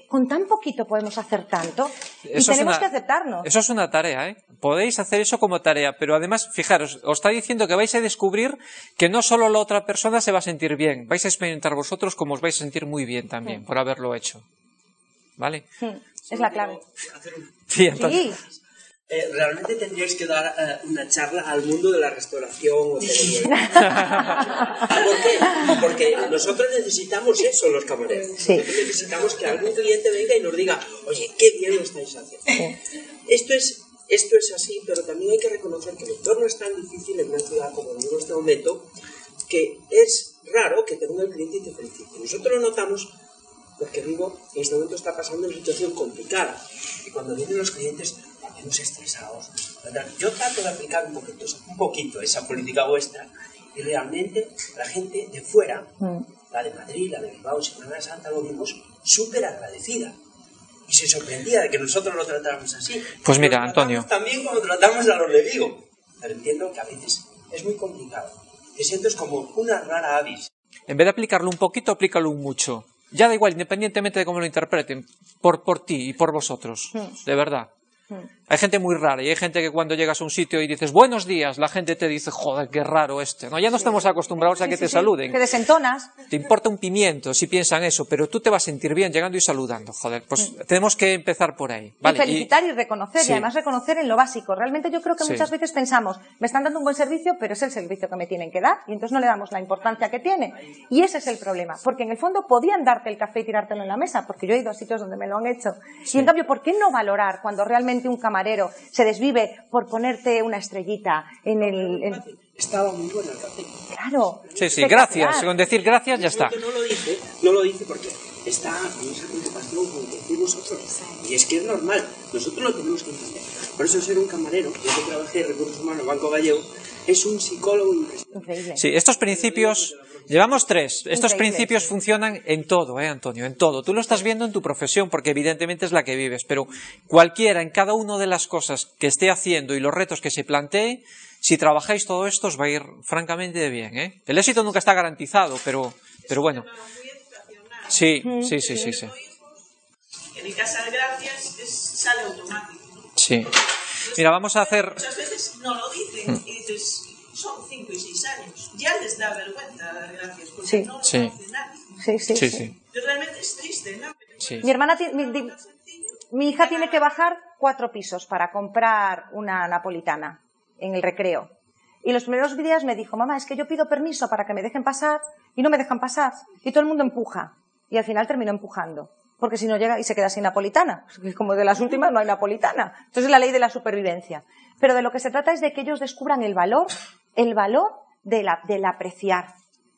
con tan poquito podemos hacer tanto y tenemos que aceptarnos. Eso es una tarea, ¿eh? Podéis hacer eso como tarea, pero además, fijaros, os está diciendo que vais a descubrir que no solo la otra persona se va a sentir bien, vais a experimentar vosotros como os vais a sentir muy bien también por haberlo hecho. ¿Vale? Es la clave. Sí, entonces... Sí. Realmente tendríais que dar una charla al mundo de la restauración hotelería. ¿Por qué? Porque nosotros necesitamos eso, los camareros. Sí. Nosotros necesitamos que algún cliente venga y nos diga, oye, qué bien lo estáis haciendo. Sí. Esto es así, pero también hay que reconocer que el entorno es tan difícil en una ciudad como digo en este momento, que es raro que te venga el cliente y te felicite. Nosotros lo notamos porque Vigo en este momento está pasando una situación complicada. Y cuando vienen los clientes, nos estresados. Yo trato de aplicar un poquito esa política vuestra y realmente la gente de fuera, la de Madrid, la de Bilbao, Semana Santa, lo vimos súper agradecida. Y se sorprendía de que nosotros lo tratáramos así. Pues mira, Antonio. También como tratamos a los de Vigo. Pero entiendo que a veces es muy complicado. Te sientes como una rara avis. En vez de aplicarlo un poquito, aplícalo un mucho. Ya da igual, independientemente de cómo lo interpreten, por ti y por vosotros. De verdad. Hay gente muy rara y hay gente que cuando llegas a un sitio y dices buenos días, la gente te dice joder, qué raro este. No, ya no estamos acostumbrados a que te saluden. Que desentonas. Te importa un pimiento si piensan eso, pero tú te vas a sentir bien llegando y saludando. Joder, pues tenemos que empezar por ahí. ¿Vale? Y felicitar y reconocer, y además reconocer en lo básico. Realmente yo creo que muchas veces pensamos, me están dando un buen servicio, pero es el servicio que me tienen que dar, y entonces no le damos la importancia que tiene. Y ese es el problema, porque en el fondo podían darte el café y tirártelo en la mesa, porque yo he ido a sitios donde me lo han hecho. Y en cambio, ¿por qué no valorar cuando realmente un camarero se desvive por ponerte una estrellita en el... Estaba muy bueno el café. Claro. Sí, gracias. Con decir gracias ya está. No lo dice porque está con esa preocupación con que decís vosotros. Y es que es normal. Nosotros lo tenemos que entender. Por eso ser un camarero, yo que trabajé en Recursos Humanos Banco Gallego, es un psicólogo increíble. Sí, estos principios... Llevamos 3. Estos principios funcionan en todo, Antonio, en todo. Tú lo estás viendo en tu profesión porque evidentemente es la que vives, pero cualquiera, en cada una de las cosas que esté haciendo y los retos que se plantee, si trabajáis todo esto os va a ir francamente bien, ¿eh? El éxito nunca está garantizado, pero bueno. Sí. En mi casa de gracias sale automático. Sí. Mira, vamos a hacer... Muchas veces no lo dicen y dices, son 5 y 6 años. Ya les da vergüenza dar gracias porque no lo conoce nadie. Sí. Realmente es triste, ¿no? Sí. Mi hermana, mi hija tiene que bajar 4 pisos para comprar una napolitana en el recreo. Y los primeros días me dijo, mamá, es que yo pido permiso para que me dejen pasar y no me dejan pasar. Y todo el mundo empuja. Y al final terminó empujando. Porque si no llega y se queda sin napolitana. Como de las últimas no hay napolitana. Entonces es la ley de la supervivencia. Pero de lo que se trata es de que ellos descubran el valor del apreciar.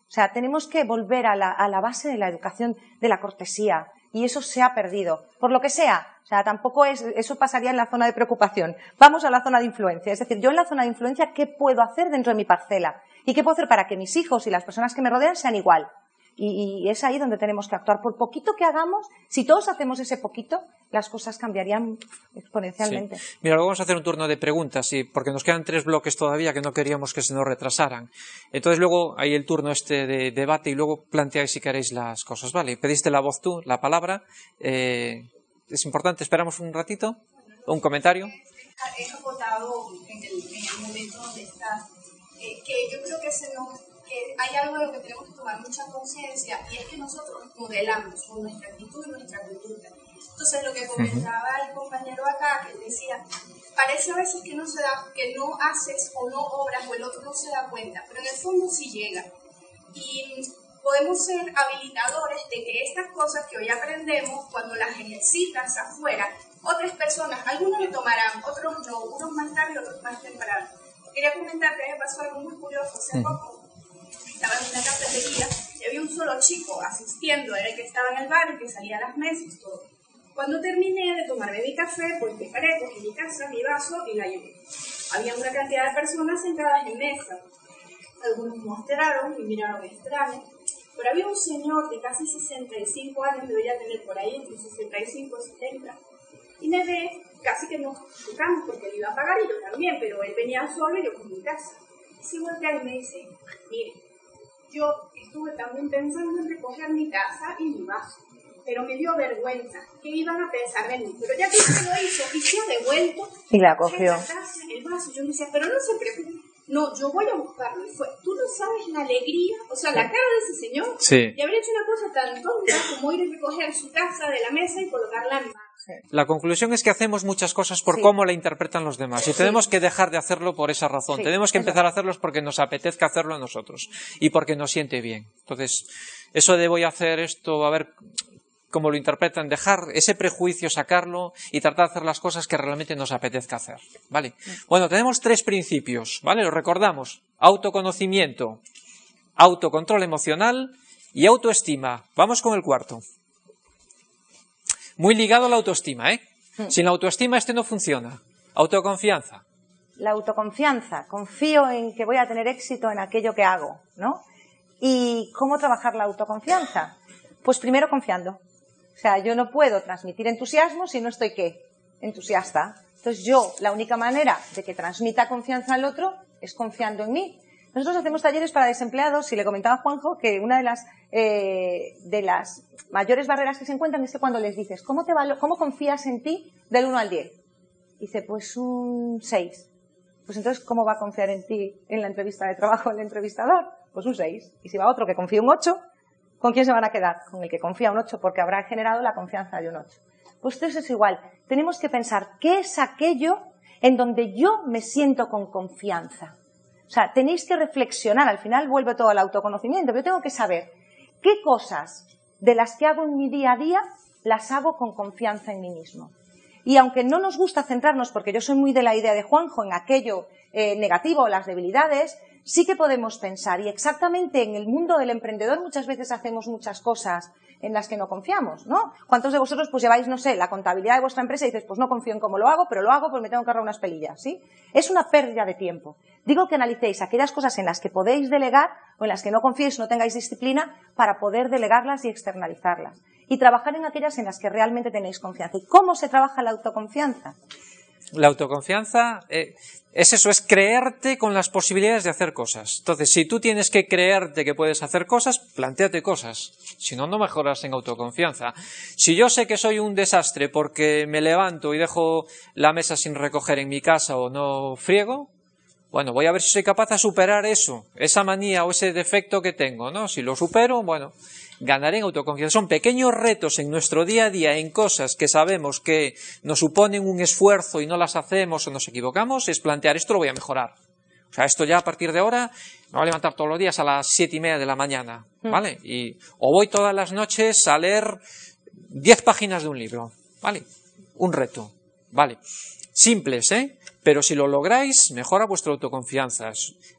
O sea, tenemos que volver a la base de la educación, de la cortesía. Y eso se ha perdido. Por lo que sea. O sea, tampoco eso pasaría en la zona de preocupación. Vamos a la zona de influencia. Es decir, yo en la zona de influencia, ¿qué puedo hacer dentro de mi parcela? ¿Y qué puedo hacer para que mis hijos y las personas que me rodean sean igual? Y es ahí donde tenemos que actuar. Por poquito que hagamos, si todos hacemos ese poquito, las cosas cambiarían exponencialmente. Sí. Mira, luego vamos a hacer un turno de preguntas, porque nos quedan 3 bloques todavía que no queríamos que se nos retrasaran. Entonces luego hay el turno de debate y luego planteáis si queréis las cosas, ¿vale? Pediste la voz tú, la palabra. Es importante, esperamos un ratito. ¿Un comentario? He acotado en el momento donde estás, que yo creo que hay algo de lo que tenemos que tomar mucha conciencia, y es que nosotros modelamos con nuestra actitud y nuestra cultura. Entonces, lo que comentaba el compañero acá, que decía, parece a veces que no haces o no obras o el otro no se da cuenta, pero en el fondo sí llega. Y podemos ser habilitadores de que estas cosas que hoy aprendemos, cuando las ejercitas afuera, otras personas, algunos lo tomarán, otros no, unos más tarde, otros más temprano. Quería comentar que me pasó algo muy curioso hace poco. Estaba en una cafetería y había un solo chico asistiendo, era el que estaba en el bar, el que salía a las mesas, todo. Cuando terminé de tomarme mi café, pues me paré, cogí mi taza, mi vaso y la llevé. Había una cantidad de personas sentadas en mesa. Algunos mostraron y miraron extraño, pero había un señor de casi 65 años, debería tener por ahí entre 65 y 70, y me ve, casi que nos tocamos porque él iba a pagar y yo también, pero él venía solo y yo con mi taza. Y se voltea y me dice, mire, yo estuve también pensando en recoger mi taza y mi vaso, pero me dio vergüenza, que iban a pensar de mí, pero ya que usted lo hizo y se ha devuelto, y la cogió. La taza, el vaso, yo me decía, pero no se preocupe, no, yo voy a buscarlo. Y fue, tú no sabes la alegría, o sea, la cara de ese señor, de haber hecho una cosa tan tonta como ir a recoger su taza de la mesa y colocarla en mano. La conclusión es que hacemos muchas cosas por cómo la interpretan los demás y tenemos que dejar de hacerlo por esa razón. Tenemos que empezar a hacerlos porque nos apetezca hacerlo a nosotros y porque nos siente bien. Entonces, eso de voy a hacer esto, a ver cómo lo interpretan, dejar ese prejuicio, sacarlo y tratar de hacer las cosas que realmente nos apetezca hacer, ¿vale? Bueno, tenemos 3 principios, ¿vale? Lo recordamos: autoconocimiento, autocontrol emocional y autoestima. Vamos con el 4. Muy ligado a la autoestima, ¿eh? Sin la autoestima no funciona. Autoconfianza. La autoconfianza. Confío en que voy a tener éxito en aquello que hago, ¿no? ¿Y cómo trabajar la autoconfianza? Pues primero confiando. O sea, yo no puedo transmitir entusiasmo si no estoy, ¿qué? Entusiasta. Entonces la única manera de que transmita confianza al otro es confiando en mí. Nosotros hacemos talleres para desempleados y le comentaba a Juanjo que una de las mayores barreras que se encuentran es que cuando les dices, ¿cómo confías en ti del 1 al 10? Dice, pues un 6. Pues entonces, ¿cómo va a confiar en ti en la entrevista de trabajo el entrevistador? Pues un 6. Y si va otro que confía un 8, ¿con quién se van a quedar? Con el que confía un 8, porque habrá generado la confianza de un 8. Pues esto es igual. Tenemos que pensar, ¿qué es aquello en donde yo me siento con confianza? O sea, tenéis que reflexionar, al final vuelve todo al autoconocimiento, pero yo tengo que saber qué cosas de las que hago en mi día a día las hago con confianza en mí mismo. Y aunque no nos gusta centrarnos, porque yo soy muy de la idea de Juanjo, en aquello negativo, las debilidades, sí que podemos pensar, y exactamente en el mundo del emprendedor muchas veces hacemos muchas cosas en las que no confiamos, ¿no? ¿Cuántos de vosotros pues lleváis, no sé, la contabilidad de vuestra empresa y dices, pues no confío en cómo lo hago, pero lo hago porque me tengo que ahorrar unas pelillas, ¿sí? Es una pérdida de tiempo. Digo que analicéis aquellas cosas en las que podéis delegar o en las que no confiéis, no tengáis disciplina para poder delegarlas y externalizarlas. Y trabajar en aquellas en las que realmente tenéis confianza. ¿Y cómo se trabaja la autoconfianza? La autoconfianza es eso, es creerte con las posibilidades de hacer cosas. Entonces, si tú tienes que creerte que puedes hacer cosas, plantéate cosas. Si no, no mejoras en autoconfianza. Si yo sé que soy un desastre porque me levanto y dejo la mesa sin recoger en mi casa o no friego, bueno, voy a ver si soy capaz de superar eso, esa manía o ese defecto que tengo, ¿no? Si lo supero, bueno, ganaré en autoconfianza. Son pequeños retos en nuestro día a día, en cosas que sabemos que nos suponen un esfuerzo y no las hacemos o nos equivocamos, es plantear, esto lo voy a mejorar. O sea, esto ya a partir de ahora me voy a levantar todos los días a las 7:30 de la mañana, ¿vale? O voy todas las noches a leer 10 páginas de un libro, ¿vale? Un reto, ¿vale? Simples, ¿eh? Pero si lo lográis, mejora vuestra autoconfianza.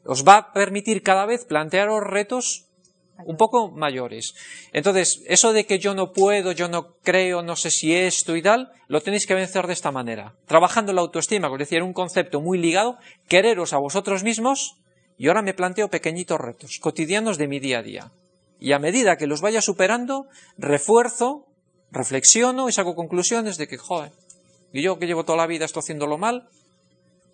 Os va a permitir cada vez plantearos retos un poco mayores. Entonces, eso de que yo no puedo, yo no creo, no sé si esto y tal, lo tenéis que vencer de esta manera. Trabajando la autoestima, que os decía, era un concepto muy ligado, quereros a vosotros mismos, y ahora me planteo pequeñitos retos cotidianos de mi día a día. Y a medida que los vaya superando, refuerzo, reflexiono y saco conclusiones de que, joder, y yo que llevo toda la vida estoy haciéndolo mal,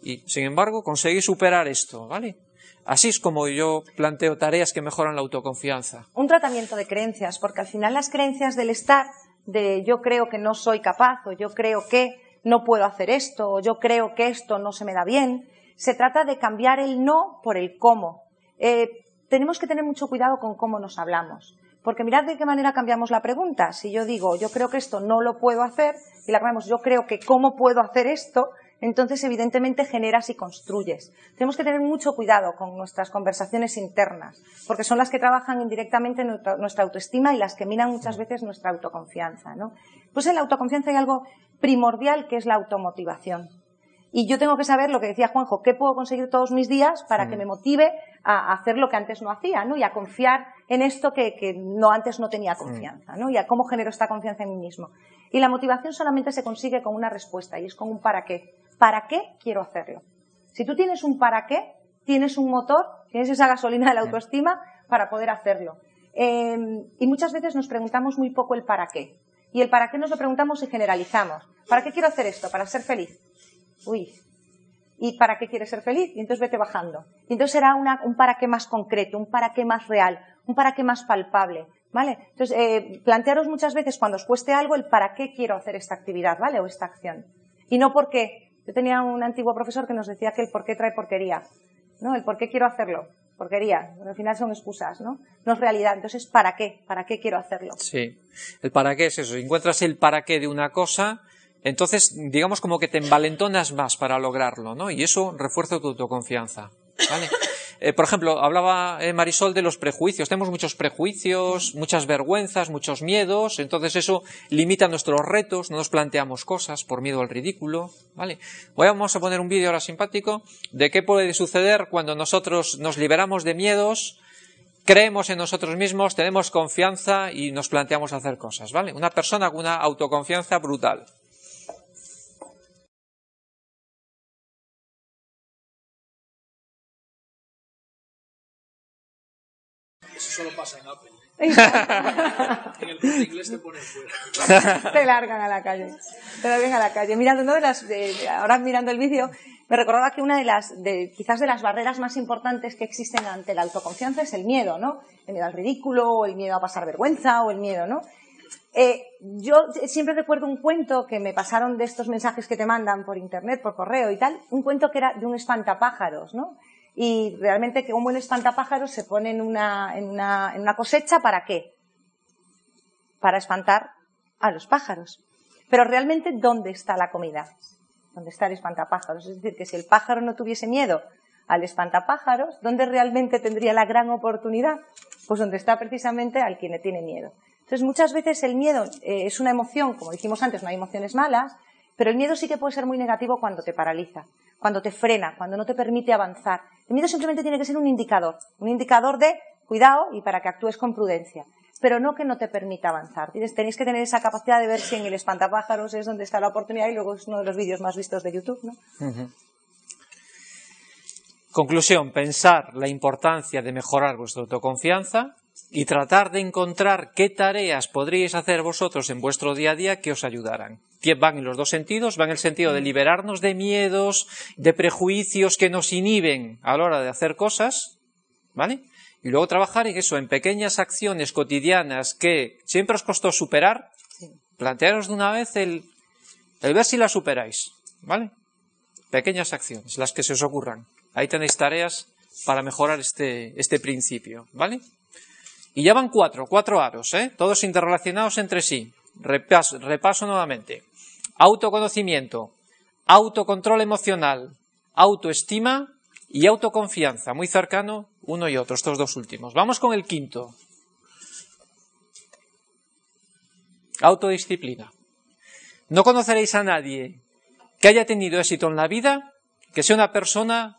y sin embargo conseguí superar esto, ¿vale? Así es como yo planteo tareas que mejoran la autoconfianza. Un tratamiento de creencias, porque al final las creencias del estar, de yo creo que no soy capaz, o yo creo que no puedo hacer esto, o yo creo que esto no se me da bien, se trata de cambiar el no por el cómo. Tenemos que tener mucho cuidado con cómo nos hablamos, porque mirad de qué manera cambiamos la pregunta. Si yo digo, yo creo que esto no lo puedo hacer, y la cambiamos, yo creo que cómo puedo hacer esto, entonces evidentemente generas y construyes. Tenemos que tener mucho cuidado con nuestras conversaciones internas, porque son las que trabajan indirectamente nuestra autoestima y las que minan muchas veces nuestra autoconfianza, ¿no? Pues en la autoconfianza hay algo primordial que es la automotivación. Y yo tengo que saber lo que decía Juanjo, qué puedo conseguir todos mis días para que me motive a hacer lo que antes no hacía, ¿no? Y a confiar en esto que antes no tenía confianza, ¿no? Y a cómo genero esta confianza en mí mismo. Y la motivación solamente se consigue con una respuesta, y es con un para qué. ¿Para qué quiero hacerlo? Si tú tienes un para qué, tienes un motor, tienes esa gasolina de la autoestima para poder hacerlo. Y muchas veces nos preguntamos muy poco el para qué. Y el para qué nos lo preguntamos y generalizamos. ¿Para qué quiero hacer esto? ¿Para ser feliz? Uy. ¿Y para qué quieres ser feliz? Y entonces vete bajando. Y entonces será un para qué más concreto, un para qué más real, un para qué más palpable, ¿vale? Entonces, plantearos muchas veces cuando os cueste algo el para qué quiero hacer esta actividad, ¿vale? O esta acción. Y no por qué. Yo tenía un antiguo profesor que nos decía que el por qué trae porquería, ¿no? El por qué quiero hacerlo, porquería. Al final son excusas, ¿no? No es realidad. Entonces, ¿para qué? ¿Para qué quiero hacerlo? Sí. El para qué es eso. Encuentras el para qué de una cosa, entonces, digamos como que te envalentonas más para lograrlo, ¿no? Y eso refuerza tu autoconfianza, ¿vale? Por ejemplo, hablaba Marisol de los prejuicios. Tenemos muchos prejuicios, muchas vergüenzas, muchos miedos, entonces eso limita nuestros retos, no nos planteamos cosas por miedo al ridículo, ¿vale? Vamos a poner un vídeo ahora simpático de qué puede suceder cuando nosotros nos liberamos de miedos, creemos en nosotros mismos, tenemos confianza y nos planteamos hacer cosas, ¿vale? Una persona con una autoconfianza brutal. Eso solo pasa en Apple. En el Corte Inglés te ponen fuera. Te largan a la calle. Te largan a la calle. Mirando ahora mirando el vídeo, me recordaba que una quizás de las barreras más importantes que existen ante la autoconfianza es el miedo, ¿no? El miedo al ridículo, o el miedo a pasar vergüenza, o el miedo, ¿no? Yo siempre recuerdo un cuento que me pasaron de estos mensajes que te mandan por internet, por correo y tal, un cuento que era de un espantapájaros, ¿no? Y realmente que un buen espantapájaros se pone en una cosecha, ¿para qué? Para espantar a los pájaros. Pero realmente, ¿dónde está la comida? ¿Dónde está el espantapájaros? Es decir, que si el pájaro no tuviese miedo al espantapájaros, ¿dónde realmente tendría la gran oportunidad? Pues donde está precisamente al quien le tiene miedo. Entonces, muchas veces el miedo es una emoción, como dijimos antes, no hay emociones malas, pero el miedo sí que puede ser muy negativo cuando te paraliza, cuando te frena, cuando no te permite avanzar. El miedo simplemente tiene que ser un indicador de cuidado y para que actúes con prudencia, pero no que no te permita avanzar. Tenéis que tener esa capacidad de ver si en el espantapájaros es donde está la oportunidad, y luego es uno de los vídeos más vistos de YouTube, ¿no? Conclusión, pensar la importancia de mejorar vuestra autoconfianza y tratar de encontrar qué tareas podríais hacer vosotros en vuestro día a día que os ayudaran. Van en los dos sentidos, va en el sentido de liberarnos de miedos, de prejuicios que nos inhiben a la hora de hacer cosas, ¿vale? Y luego trabajar en eso, en pequeñas acciones cotidianas que siempre os costó superar, plantearos de una vez el ver si las superáis, ¿vale? Pequeñas acciones, las que se os ocurran. Ahí tenéis tareas para mejorar este principio, ¿vale? Y ya van cuatro aros, todos interrelacionados entre sí. Repaso nuevamente. Autoconocimiento, autocontrol emocional, autoestima y autoconfianza. Muy cercano uno y otro, estos dos últimos. Vamos con el quinto. Autodisciplina. No conoceréis a nadie que haya tenido éxito en la vida que sea una persona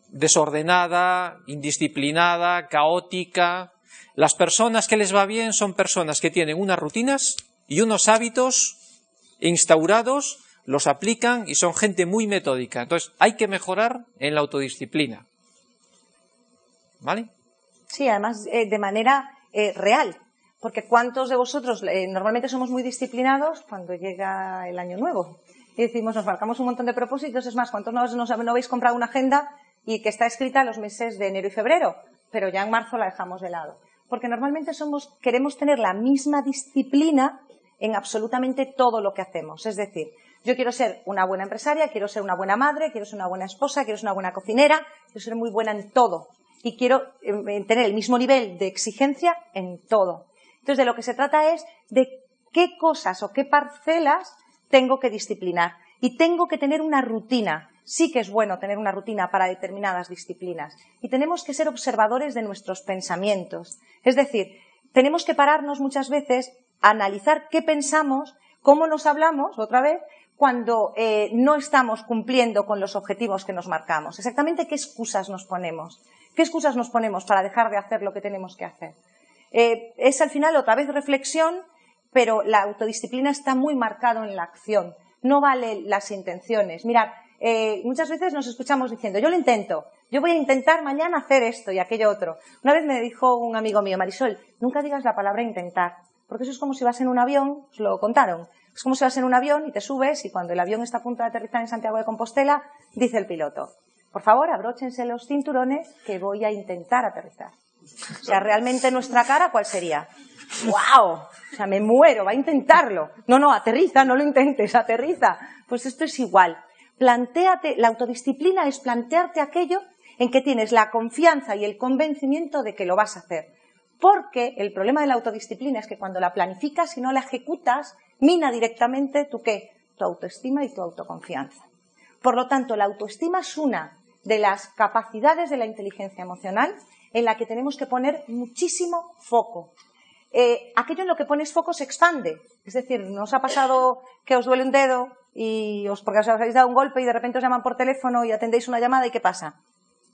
desordenada, indisciplinada, caótica. Las personas que les va bien son personas que tienen unas rutinas y unos hábitos instaurados, los aplican y son gente muy metódica. Entonces, hay que mejorar en la autodisciplina. ¿Vale? Sí, además de manera real. Porque ¿cuántos de vosotros normalmente somos muy disciplinados cuando llega el año nuevo? Y decimos, nos marcamos un montón de propósitos. Es más, ¿cuántos no habéis comprado una agenda y que está escrita los meses de enero y febrero? Pero ya en marzo la dejamos de lado. Porque normalmente queremos tener la misma disciplina en absolutamente todo lo que hacemos. Es decir, yo quiero ser una buena empresaria, quiero ser una buena madre, quiero ser una buena esposa, quiero ser una buena cocinera, quiero ser muy buena en todo. Y quiero tener el mismo nivel de exigencia en todo. Entonces, de lo que se trata es de qué cosas o qué parcelas tengo que disciplinar. Y tengo que tener una rutina. Sí que es bueno tener una rutina para determinadas disciplinas. Y tenemos que ser observadores de nuestros pensamientos. Es decir, tenemos que pararnos muchas veces a analizar qué pensamos, cómo nos hablamos, otra vez, cuando no estamos cumpliendo con los objetivos que nos marcamos. Exactamente qué excusas nos ponemos. ¿Qué excusas nos ponemos para dejar de hacer lo que tenemos que hacer? Es al final otra vez reflexión, pero la autodisciplina está muy marcado en la acción. No vale las intenciones. Mirad, muchas veces nos escuchamos diciendo, yo lo intento, yo voy a intentar mañana hacer esto y aquello otro. Una vez me dijo un amigo mío, Marisol, nunca digas la palabra intentar, porque eso es como si vas en un avión, os lo contaron, es como si vas en un avión y te subes y cuando el avión está a punto de aterrizar en Santiago de Compostela, dice el piloto, por favor, abróchense los cinturones que voy a intentar aterrizar. O sea, realmente nuestra cara, ¿cuál sería? ¡Wow! O sea, me muero, va a intentarlo. No, aterriza, no lo intentes, aterriza. Pues esto es igual. Plantéate, la autodisciplina es plantearte aquello en que tienes la confianza y el convencimiento de que lo vas a hacer. Porque el problema de la autodisciplina es que cuando la planificas y no la ejecutas, mina directamente tu ¿qué? Tu autoestima y tu autoconfianza. Por lo tanto, la autoestima es una de las capacidades de la inteligencia emocional en la que tenemos que poner muchísimo foco. Aquello en lo que pones foco se expande. Es decir, ¿no os ha pasado que os duele un dedo porque os habéis dado un golpe y de repente os llaman por teléfono y atendéis una llamada y qué pasa?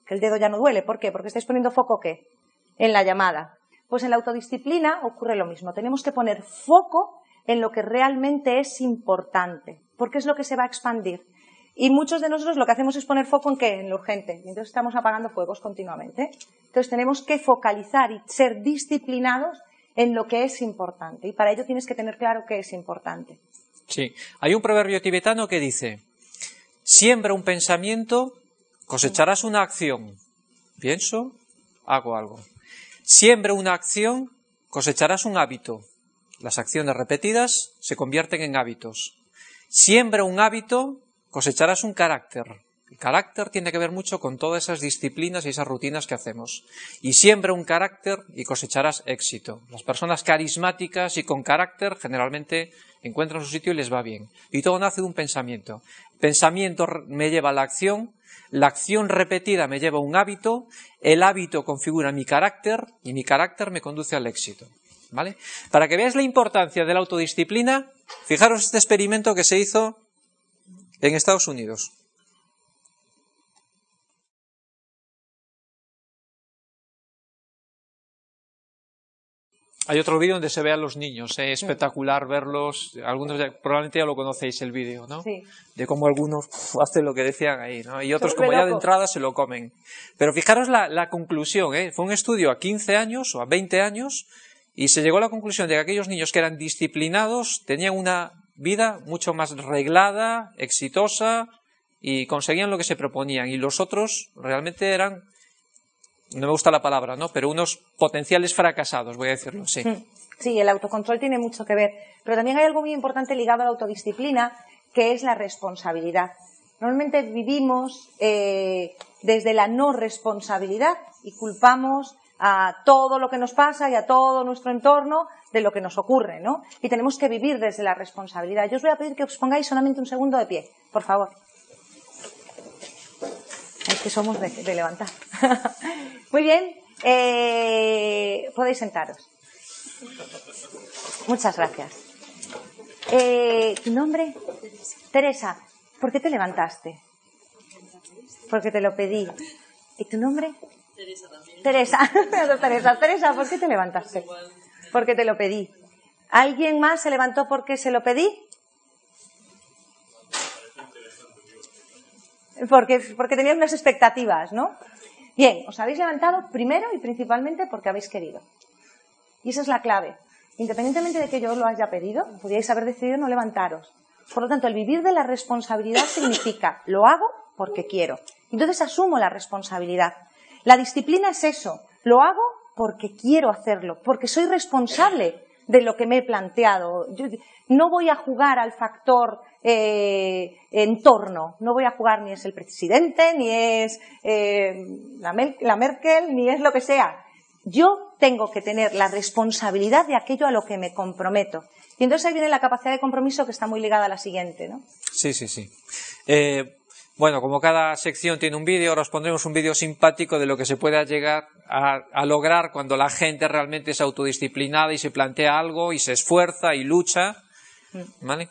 Que el dedo ya no duele. ¿Por qué? Porque estáis poniendo foco ¿qué? En la llamada. Pues en la autodisciplina ocurre lo mismo. Tenemos que poner foco en lo que realmente es importante, porque es lo que se va a expandir. Y muchos de nosotros lo que hacemos es poner foco en ¿qué? En lo urgente. Y entonces estamos apagando fuegos continuamente. Entonces tenemos que focalizar y ser disciplinados en lo que es importante. Y para ello tienes que tener claro qué es importante. Sí. Hay un proverbio tibetano que dice, siembra un pensamiento, cosecharás una acción. Pienso, hago algo. Siembra una acción, cosecharás un hábito. Las acciones repetidas se convierten en hábitos. Siembra un hábito, cosecharás un carácter. El carácter tiene que ver mucho con todas esas disciplinas y esas rutinas que hacemos. Y siembra un carácter y cosecharás éxito. Las personas carismáticas y con carácter generalmente encuentran su sitio y les va bien. Y todo nace de un pensamiento. El pensamiento me lleva a la acción repetida me lleva a un hábito, el hábito configura mi carácter y mi carácter me conduce al éxito. ¿Vale? Para que veáis la importancia de la autodisciplina, fijaros este experimento que se hizo en Estados Unidos. Hay otro vídeo donde se ve a los niños, espectacular verlos. Algunos probablemente ya lo conocéis el vídeo, ¿no? Sí. De cómo algunos hacen lo que decían ahí, ¿no? Y otros como ya de entrada se lo comen. Pero fijaros la conclusión, fue un estudio a 15 años o a 20 años y se llegó a la conclusión de que aquellos niños que eran disciplinados tenían una vida mucho más reglada, exitosa y conseguían lo que se proponían. Y los otros realmente eran, no me gusta la palabra, ¿no? Pero unos potenciales fracasados, voy a decirlo así. Sí, el autocontrol tiene mucho que ver. Pero también hay algo muy importante ligado a la autodisciplina, que es la responsabilidad. Normalmente vivimos desde la no responsabilidad y culpamos a todo lo que nos pasa y a todo nuestro entorno de lo que nos ocurre, ¿no? Y tenemos que vivir desde la responsabilidad. Yo os voy a pedir que os pongáis solamente un segundo de pie, por favor. Es que somos de levantar. Muy bien, podéis sentaros. Muchas gracias. ¿Tu nombre? Teresa. ¿Por qué te levantaste? Porque te lo pedí. ¿Y tu nombre? Teresa también. Teresa, ¿por qué te levantaste? Porque te lo pedí. ¿Alguien más se levantó porque se lo pedí? Porque tenían unas expectativas, ¿no? Bien, os habéis levantado primero y principalmente porque habéis querido. Y esa es la clave. Independientemente de que yo os lo haya pedido, podíais haber decidido no levantaros. Por lo tanto, el vivir de la responsabilidad significa, lo hago porque quiero. Entonces asumo la responsabilidad. La disciplina es eso, lo hago porque quiero hacerlo, porque soy responsable de lo que me he planteado. Yo no voy a jugar al factor entorno, no voy a jugar ni es el presidente, ni es la Merkel, ni es lo que sea. Yo tengo que tener la responsabilidad de aquello a lo que me comprometo. Y entonces ahí viene la capacidad de compromiso que está muy ligada a la siguiente, ¿no? Sí. Bueno, como cada sección tiene un vídeo, ahora os pondremos un vídeo simpático de lo que se pueda llegar a lograr cuando la gente realmente es autodisciplinada y se plantea algo y se esfuerza y lucha, ¿vale?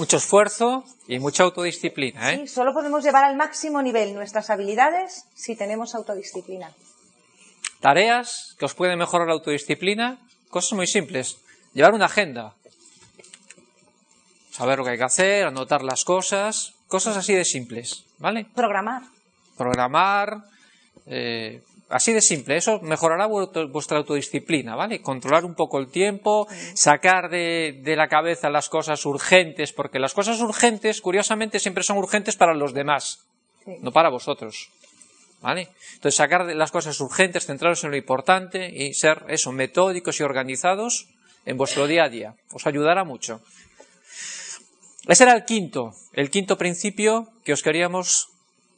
Mucho esfuerzo y mucha autodisciplina, ¿eh? Sí, solo podemos llevar al máximo nivel nuestras habilidades si tenemos autodisciplina. Tareas que os pueden mejorar la autodisciplina, cosas muy simples. Llevar una agenda. Saber lo que hay que hacer, anotar las cosas, cosas así de simples, ¿vale? Programar, así de simple. Eso mejorará vuestra autodisciplina, ¿vale? Controlar un poco el tiempo, sacar de la cabeza las cosas urgentes, porque las cosas urgentes, curiosamente, siempre son urgentes para los demás, no para vosotros, ¿vale? Entonces, sacar de las cosas urgentes, centraros en lo importante y ser eso, metódicos y organizados en vuestro día a día. Os ayudará mucho. Ese era el quinto principio que os queríamos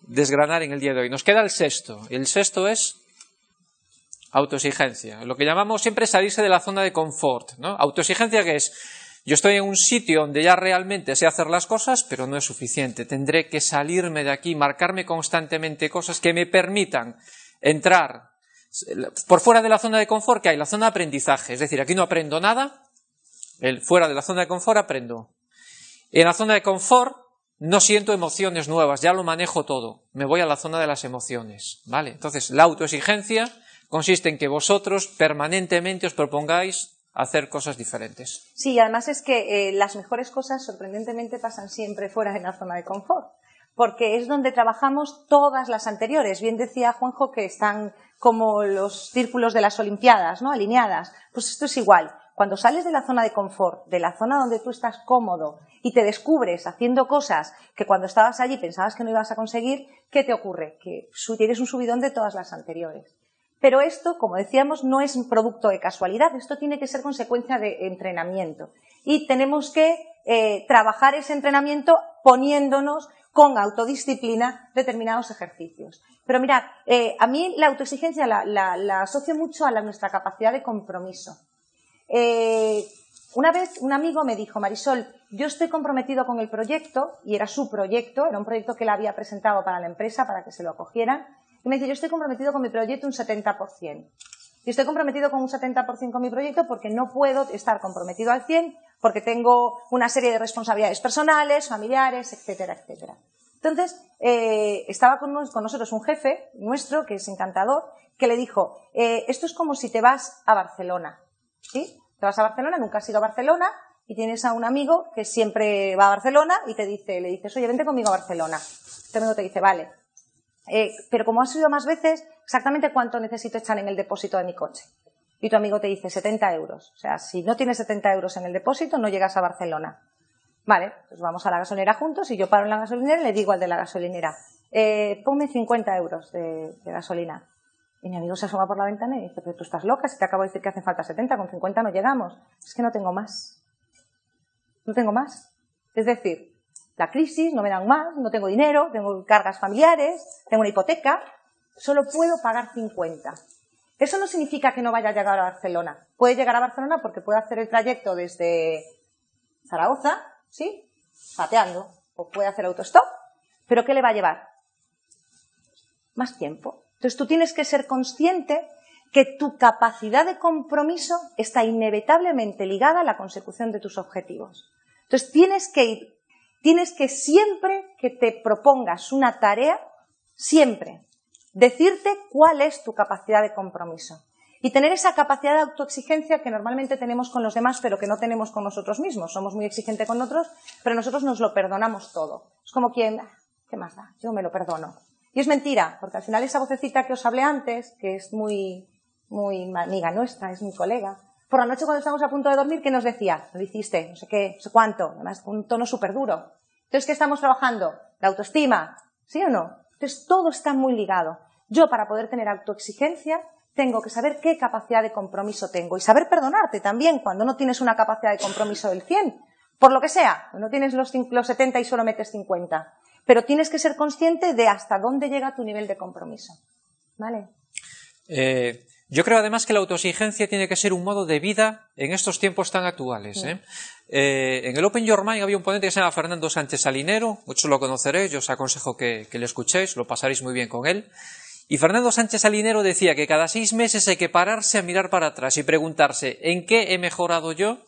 desgranar en el día de hoy. Nos queda el sexto, y el sexto es autoexigencia. Lo que llamamos siempre salirse de la zona de confort, ¿no? Autoexigencia, que es, yo estoy en un sitio donde ya realmente sé hacer las cosas, pero no es suficiente. Tendré que salirme de aquí, marcarme constantemente cosas que me permitan entrar por fuera de la zona de confort, que hay la zona de aprendizaje. Es decir, aquí no aprendo nada, fuera de la zona de confort aprendo. En la zona de confort no siento emociones nuevas, ya lo manejo todo. Me voy a la zona de las emociones, ¿vale? Entonces, la autoexigencia consiste en que vosotros permanentemente os propongáis hacer cosas diferentes. Sí, además es que las mejores cosas sorprendentemente pasan siempre fuera de la zona de confort, porque es donde trabajamos todas las anteriores. Bien decía Juanjo que están como los círculos de las Olimpiadas, ¿no? Alineadas. Pues esto es igual. Cuando sales de la zona de confort, de la zona donde tú estás cómodo y te descubres haciendo cosas que cuando estabas allí pensabas que no ibas a conseguir, ¿qué te ocurre? Que tienes un subidón de todas las anteriores. Pero esto, como decíamos, no es un producto de casualidad, esto tiene que ser consecuencia de entrenamiento. Y tenemos que trabajar ese entrenamiento poniéndonos con autodisciplina determinados ejercicios. Pero mirad, a mí la autoexigencia la asocio mucho a nuestra capacidad de compromiso. Una vez un amigo me dijo, Marisol, yo estoy comprometido con el proyecto, y era su proyecto, era un proyecto que él había presentado para la empresa para que se lo acogieran, y me dice, yo estoy comprometido con mi proyecto un 70%. Y estoy comprometido con un 70% con mi proyecto porque no puedo estar comprometido al 100%, porque tengo una serie de responsabilidades personales, familiares, etcétera, etcétera. Entonces, estaba con nosotros un jefe nuestro, que es encantador, que le dijo, esto es como si te vas a Barcelona, ¿sí? Te vas a Barcelona, nunca has ido a Barcelona, y tienes a un amigo que siempre va a Barcelona y le dices, oye, vente conmigo a Barcelona. Este amigo te dice, vale. Pero como has ido más veces, exactamente cuánto necesito echar en el depósito de mi coche. Y tu amigo te dice 70 euros. O sea, si no tienes 70 euros en el depósito, no llegas a Barcelona. Vale, pues vamos a la gasolinera juntos y yo paro en la gasolinera y le digo al de la gasolinera, ponme 50 euros de gasolina. Y mi amigo se asoma por la ventana y dice, pero tú estás loca, si te acabo de decir que hacen falta 70, con 50 no llegamos. Es que no tengo más. No tengo más. Es decir, la crisis, no me dan más, no tengo dinero, tengo cargas familiares, tengo una hipoteca, solo puedo pagar 50. Eso no significa que no vaya a llegar a Barcelona. Puede llegar a Barcelona porque puede hacer el trayecto desde Zaragoza, ¿sí? Pateando, o puede hacer autostop, pero ¿qué le va a llevar? Más tiempo. Entonces tú tienes que ser consciente que tu capacidad de compromiso está inevitablemente ligada a la consecución de tus objetivos. Entonces tienes que siempre que te propongas una tarea, siempre decirte cuál es tu capacidad de compromiso. Y tener esa capacidad de autoexigencia que normalmente tenemos con los demás, pero que no tenemos con nosotros mismos. Somos muy exigentes con otros, pero nosotros nos lo perdonamos todo. Es como quien, ¿qué más da? Yo me lo perdono. Y es mentira, porque al final esa vocecita que os hablé antes, que es muy amiga nuestra, es mi colega, por la noche cuando estábamos a punto de dormir, ¿qué nos decía? Lo hiciste, no sé qué, no sé cuánto, además con un tono súper duro. Entonces, ¿qué estamos trabajando? La autoestima, ¿sí o no? Entonces, todo está muy ligado. Yo, para poder tener autoexigencia, tengo que saber qué capacidad de compromiso tengo y saber perdonarte también cuando no tienes una capacidad de compromiso del 100, por lo que sea, no tienes los 70 y solo metes 50, pero tienes que ser consciente de hasta dónde llega tu nivel de compromiso, ¿vale? Yo creo además que la autoexigencia tiene que ser un modo de vida en estos tiempos tan actuales. En el Open Your Mind había un ponente que se llama Fernando Sánchez Salinero, muchos lo conoceréis, yo os aconsejo que le escuchéis, lo pasaréis muy bien con él. Y Fernando Sánchez Salinero decía que cada 6 meses hay que pararse a mirar para atrás y preguntarse ¿en qué he mejorado yo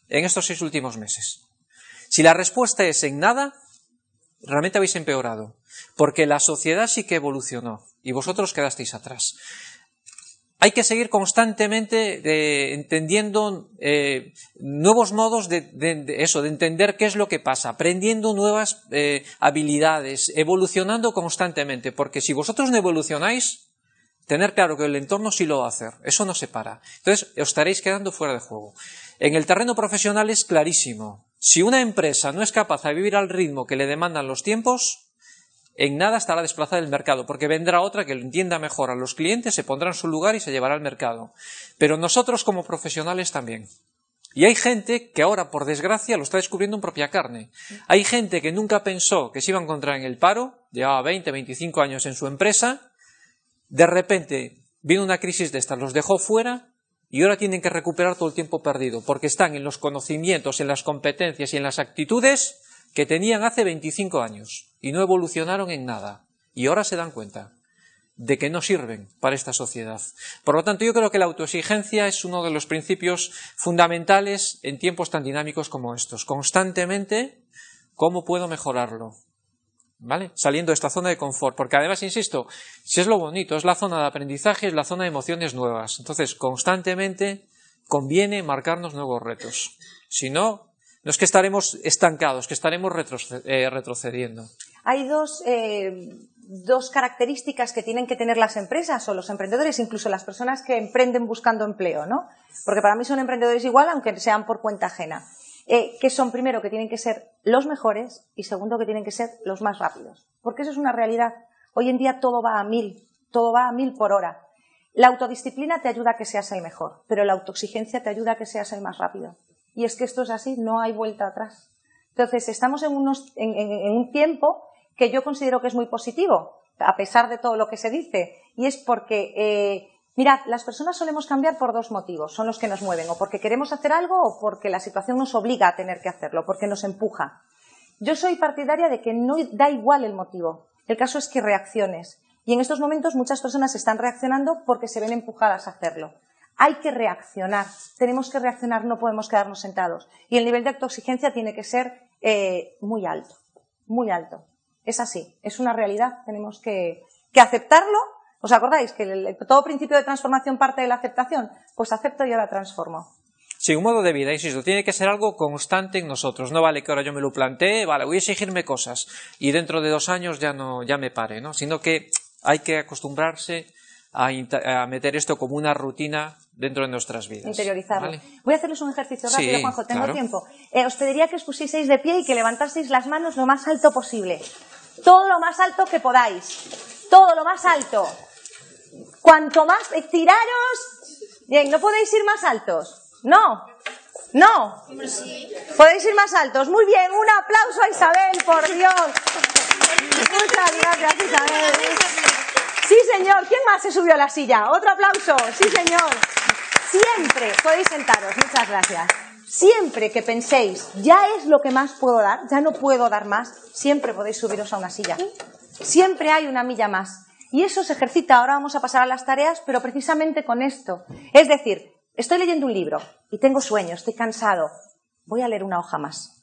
en estos 6 últimos meses? Si la respuesta es en nada, realmente habéis empeorado, porque la sociedad sí que evolucionó y vosotros quedasteis atrás. Hay que seguir constantemente entendiendo nuevos modos de entender qué es lo que pasa, aprendiendo nuevas habilidades, evolucionando constantemente, porque si vosotros no evolucionáis, tener claro que el entorno sí lo va a hacer, eso no se para. Entonces os estaréis quedando fuera de juego. En el terreno profesional es clarísimo. Si una empresa no es capaz de vivir al ritmo que le demandan los tiempos, en nada estará desplazada del mercado, porque vendrá otra que lo entienda mejor a los clientes, se pondrá en su lugar y se llevará al mercado. Pero nosotros como profesionales también. Y hay gente que ahora, por desgracia, lo está descubriendo en propia carne. Hay gente que nunca pensó que se iba a encontrar en el paro, llevaba 20, 25 años en su empresa, de repente vino una crisis de estas, los dejó fuera y ahora tienen que recuperar todo el tiempo perdido, porque están en los conocimientos, en las competencias y en las actitudes que tenían hace 25 años y no evolucionaron en nada. Y ahora se dan cuenta de que no sirven para esta sociedad. Por lo tanto, yo creo que la autoexigencia es uno de los principios fundamentales en tiempos tan dinámicos como estos. Constantemente, ¿cómo puedo mejorarlo? ¿Vale? Saliendo de esta zona de confort, porque además, insisto, si es lo bonito, es la zona de aprendizaje, es la zona de emociones nuevas. Entonces, constantemente conviene marcarnos nuevos retos. Si no, no es que estaremos estancados, que estaremos retrocediendo. Hay dos características que tienen que tener las empresas o los emprendedores, incluso las personas que emprenden buscando empleo, ¿no? Porque para mí son emprendedores igual, aunque sean por cuenta ajena. Que son, primero, que tienen que ser los mejores y, segundo, que tienen que ser los más rápidos. Porque eso es una realidad. Hoy en día todo va a 1000 por hora. La autodisciplina te ayuda a que seas el mejor, pero la autoexigencia te ayuda a que seas el más rápido. Y es que esto es así, no hay vuelta atrás. Entonces, estamos en un tiempo que yo considero que es muy positivo, a pesar de todo lo que se dice, y es porque, mirad, las personas solemos cambiar por dos motivos, son los que nos mueven, o porque queremos hacer algo o porque la situación nos obliga a tener que hacerlo, porque nos empuja. Yo soy partidaria de que no da igual el motivo, el caso es que reacciones, y en estos momentos muchas personas están reaccionando porque se ven empujadas a hacerlo. Hay que reaccionar, tenemos que reaccionar, no podemos quedarnos sentados. Y el nivel de autoexigencia tiene que ser muy alto, muy alto. Es así, es una realidad, tenemos que aceptarlo. ¿Os acordáis que todo principio de transformación parte de la aceptación? Pues acepto y ahora transformo. Sí, un modo de vida, insisto, tiene que ser algo constante en nosotros. No vale que ahora yo me lo plantee, vale, voy a exigirme cosas y dentro de 2 años ya me pare, ¿no? Sino que hay que acostumbrarse a meter esto como una rutina dentro de nuestras vidas. Interiorizarlo. ¿Vale? Voy a hacerles un ejercicio rápido, Sí, Juanjo, tengo claro. tiempo. Os pediría que os pusieseis de pie y que levantaseis las manos lo más alto posible. Todo lo más alto que podáis. Todo lo más alto. Cuanto más... tiraros... Bien, ¿no podéis ir más altos? No. No. Podéis ir más altos. Muy bien, un aplauso a Isabel, por Dios. Muchas gracias, Isabel. Sí, señor. ¿Quién más se subió a la silla? Otro aplauso. Sí, señor. Siempre podéis sentaros. Muchas gracias. Siempre que penséis, ya es lo que más puedo dar, ya no puedo dar más, siempre podéis subiros a una silla. Siempre hay una milla más. Y eso se ejercita. Ahora vamos a pasar a las tareas, pero precisamente con esto. Es decir, estoy leyendo un libro y tengo sueño, estoy cansado. Voy a leer una hoja más.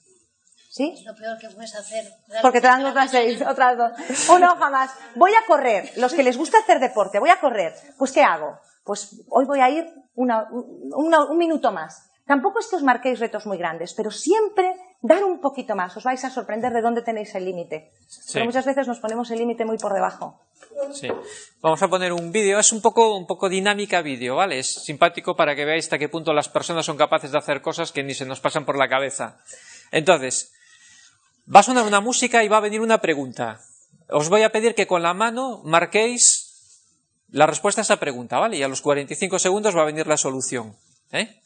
¿Sí? Es lo peor que puedes hacer. Porque te dan otras 6, otras 2. Una hoja más. Voy a correr. Los que les gusta hacer deporte, voy a correr. Pues ¿qué hago? Pues hoy voy a ir un minuto más. Tampoco es que os marquéis retos muy grandes, pero siempre dar un poquito más. Os vais a sorprender de dónde tenéis el límite. Sí. Pero muchas veces nos ponemos el límite muy por debajo. Sí. Vamos a poner un vídeo. Es un poco dinámica vídeo, ¿vale? Es simpático para que veáis hasta qué punto las personas son capaces de hacer cosas que ni se nos pasan por la cabeza. Entonces, va a sonar una música y va a venir una pregunta. Os voy a pedir que con la mano marquéis la respuesta a esa pregunta, ¿vale? Y a los 45 segundos va a venir la solución, ¿eh?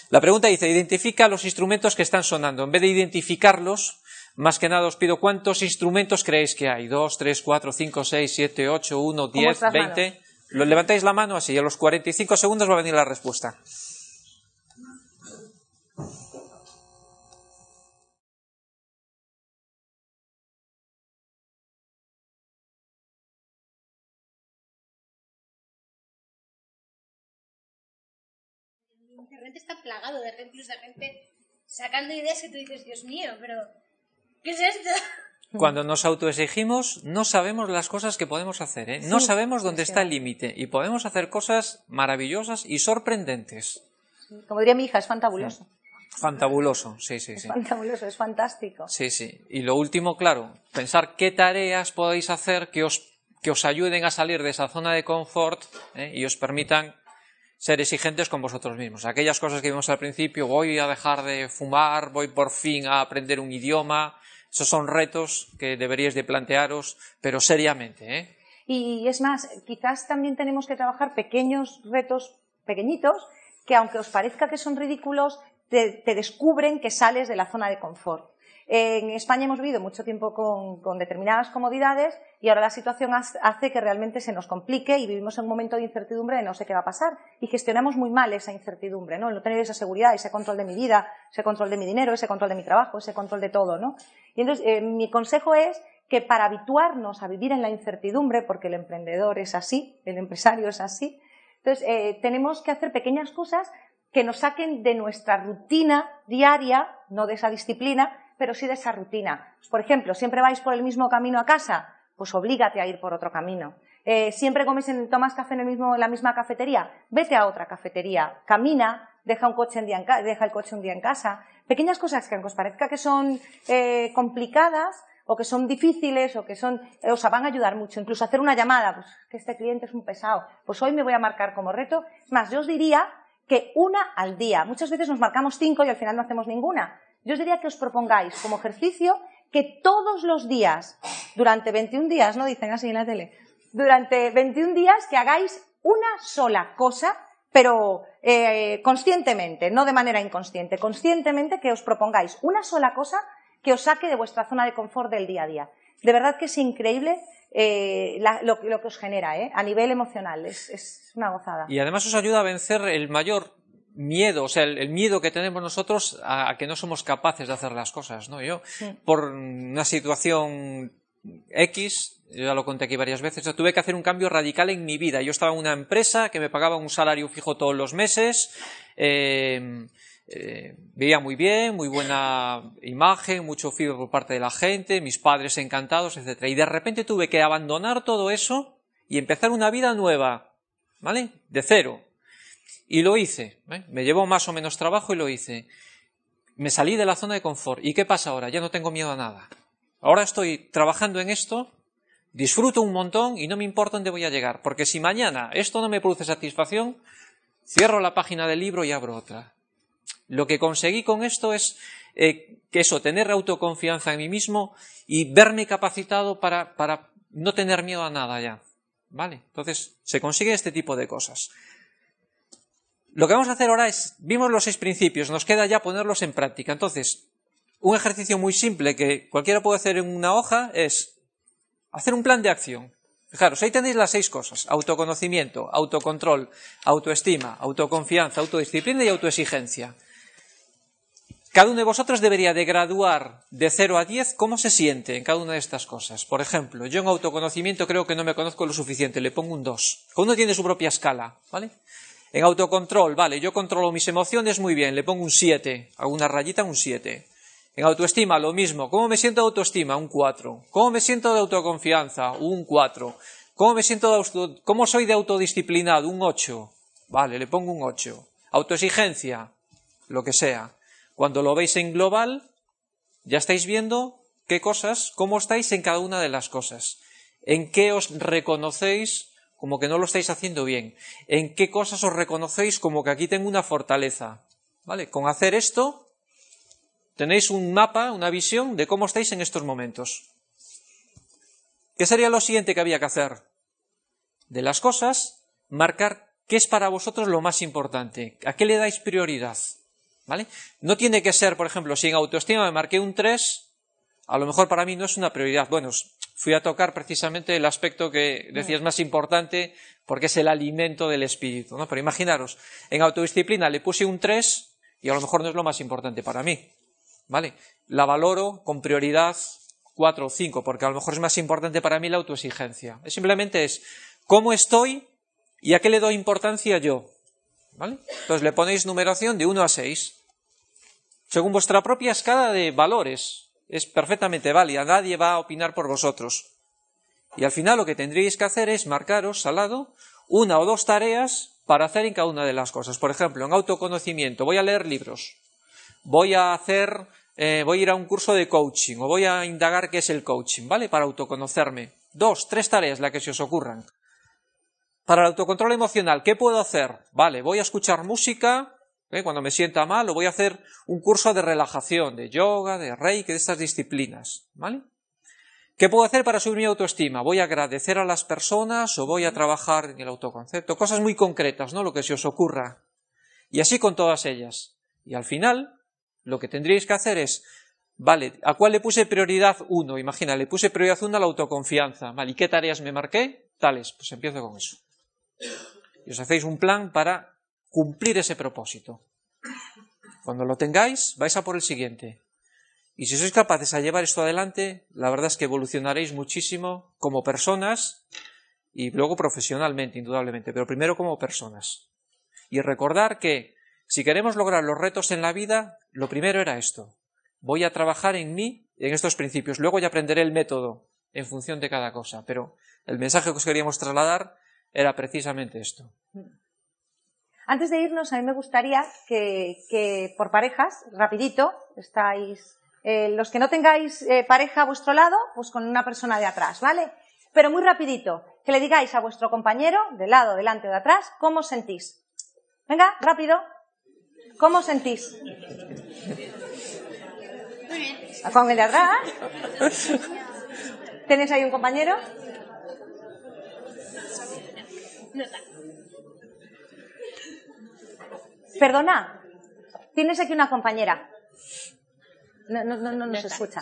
La pregunta dice, identifica los instrumentos que están sonando. En vez de identificarlos, más que nada os pido cuántos instrumentos creéis que hay. 2, 3, 4, 5, 6, 7, 8, 1, 10, 20. Lo levantáis la mano así y a los 45 segundos va a venir la respuesta. Internet está plagado de ejemplos de gente sacando ideas que tú dices, Dios mío, pero ¿qué es esto? Cuando nos autoexigimos, no sabemos las cosas que podemos hacer, ¿eh? No sabemos dónde está el límite y podemos hacer cosas maravillosas y sorprendentes. Como diría mi hija, es fantabuloso. Fantabuloso, sí. Es fantabuloso, es fantástico. Sí. Y lo último, claro, pensar qué tareas podéis hacer que os ayuden a salir de esa zona de confort, y os permitan ser exigentes con vosotros mismos. Aquellas cosas que vimos al principio, voy a dejar de fumar, voy por fin a aprender un idioma. Esos son retos que deberíais de plantearos, pero seriamente, ¿eh? Y es más, quizás también tenemos que trabajar pequeños retos pequeñitos que, aunque os parezca que son ridículos, te descubren que sales de la zona de confort. En España hemos vivido mucho tiempo con determinadas comodidades y ahora la situación hace que realmente se nos complique y vivimos en un momento de incertidumbre de no sé qué va a pasar y gestionamos muy mal esa incertidumbre, ¿no? El no tener esa seguridad, ese control de mi vida, ese control de mi dinero, ese control de mi trabajo, ese control de todo, ¿no? Y entonces mi consejo es que para habituarnos a vivir en la incertidumbre, porque el emprendedor es así, el empresario es así, entonces tenemos que hacer pequeñas cosas que nos saquen de nuestra rutina diaria, no de esa disciplina, pero sí de esa rutina. Por ejemplo, ¿siempre vais por el mismo camino a casa? Pues oblígate a ir por otro camino. ¿Siempre tomas café en la misma cafetería? Vete a otra cafetería. Camina, deja el coche un día en casa. Pequeñas cosas que aunque os parezca que son complicadas o que son difíciles o que os van a ayudar mucho. Incluso hacer una llamada, pues que este cliente es un pesado, pues hoy me voy a marcar como reto. Es más, yo os diría que una al día. Muchas veces nos marcamos 5 y al final no hacemos ninguna. Yo os diría que os propongáis como ejercicio que todos los días, durante 21 días, ¿no? Dicen así en la tele, durante 21 días que hagáis una sola cosa, pero conscientemente, no de manera inconsciente, conscientemente que os propongáis una sola cosa que os saque de vuestra zona de confort del día a día. De verdad que es increíble lo que os genera, a nivel emocional, es una gozada. Y además os ayuda a vencer el mayor miedo, o sea, el miedo que tenemos nosotros a que no somos capaces de hacer las cosas, ¿no? Yo, por una situación X, yo ya lo conté aquí varias veces, yo tuve que hacer un cambio radical en mi vida. Yo estaba en una empresa que me pagaba un salario fijo todos los meses, vivía muy bien, muy buena imagen, mucho feedback por parte de la gente, mis padres encantados, etcétera. Y de repente tuve que abandonar todo eso y empezar una vida nueva, ¿vale? De cero. Y lo hice, ¿eh? Me llevó más o menos trabajo y lo hice. Me salí de la zona de confort. ¿Y qué pasa ahora? Ya no tengo miedo a nada. Ahora estoy trabajando en esto, disfruto un montón y no me importa dónde voy a llegar. Porque si mañana esto no me produce satisfacción, cierro la página del libro y abro otra. Lo que conseguí con esto es tener autoconfianza en mí mismo y verme capacitado para no tener miedo a nada ya. ¿Vale? Entonces, se consigue este tipo de cosas. Lo que vamos a hacer ahora es, vimos los 6 principios, nos queda ya ponerlos en práctica. Entonces, un ejercicio muy simple que cualquiera puede hacer en una hoja es hacer un plan de acción. Fijaros, ahí tenéis las 6 cosas: autoconocimiento, autocontrol, autoestima, autoconfianza, autodisciplina y autoexigencia. Cada uno de vosotros debería de graduar de 0 a 10 cómo se siente en cada una de estas cosas. Por ejemplo, yo en autoconocimiento creo que no me conozco lo suficiente, le pongo un 2. Cada uno tiene su propia escala, ¿vale? En autocontrol, vale, yo controlo mis emociones muy bien, le pongo un 7, hago una rayita, un 7. En autoestima, lo mismo. ¿Cómo me siento de autoestima? Un 4. ¿Cómo me siento de autoconfianza? Un 4. ¿Cómo soy de autodisciplinado? Un 8. Vale, le pongo un 8. Autoexigencia, lo que sea. Cuando lo veis en global, ya estáis viendo cómo estáis en cada una de las cosas. En qué os reconocéis como que no lo estáis haciendo bien. En qué cosas os reconocéis como que aquí tengo una fortaleza. ¿Vale? Con hacer esto, tenéis un mapa, una visión de cómo estáis en estos momentos. ¿Qué sería lo siguiente que había que hacer? De las cosas, marcar qué es para vosotros lo más importante. ¿A qué le dais prioridad? ¿Vale? No tiene que ser, por ejemplo, si en autoestima me marqué un 3, a lo mejor para mí no es una prioridad. Bueno, fui a tocar precisamente el aspecto que decías más importante, porque es el alimento del espíritu, ¿no? Pero imaginaros, en autodisciplina le puse un 3 y a lo mejor no es lo más importante para mí, ¿vale? La valoro con prioridad 4 o 5, porque a lo mejor es más importante para mí la autoexigencia. Simplemente es cómo estoy y a qué le doy importancia yo, ¿vale? Entonces le ponéis numeración de 1 a 6. según vuestra propia escala de valores. Es perfectamente válida, nadie va a opinar por vosotros. Y al final lo que tendríais que hacer es marcaros al lado 1 o 2 tareas para hacer en cada una de las cosas. Por ejemplo, en autoconocimiento, voy a leer libros, voy a ir a un curso de coaching o voy a indagar qué es el coaching, ¿vale? Para autoconocerme. 2, 3 tareas, las que se os ocurran. Para el autocontrol emocional, ¿qué puedo hacer? Vale, voy a escuchar música cuando me sienta mal, o voy a hacer un curso de relajación, de yoga, de reiki, de estas disciplinas, ¿vale? ¿Qué puedo hacer para subir mi autoestima? ¿Voy a agradecer a las personas o voy a trabajar en el autoconcepto? Cosas muy concretas, ¿no? Lo que se os ocurra. Y así con todas ellas. Y al final, lo que tendríais que hacer es, vale, ¿a cuál le puse prioridad 1? Imagina, le puse prioridad 1 a la autoconfianza. Vale, ¿y qué tareas me marqué? Tales, pues empiezo con eso. Y os hacéis un plan para cumplir ese propósito. Cuando lo tengáis, vais a por el siguiente. Y si sois capaces a llevar esto adelante, la verdad es que evolucionaréis muchísimo como personas y luego profesionalmente, indudablemente, pero primero como personas. Y recordar que si queremos lograr los retos en la vida, lo primero era esto. Voy a trabajar en mí, en estos principios. Luego ya aprenderé el método en función de cada cosa. Pero el mensaje que os queríamos trasladar era precisamente esto. Antes de irnos, a mí me gustaría que por parejas, rapidito, estáis... los que no tengáis pareja a vuestro lado, pues con una persona de atrás, ¿vale? Pero muy rapidito, que le digáis a vuestro compañero, de lado, delante o de atrás, ¿cómo os sentís? Venga, rápido. ¿Cómo os sentís? Muy bien. Con el de atrás. ¿Tenéis ahí un compañero? No está. Perdona, tienes aquí una compañera. No se escucha.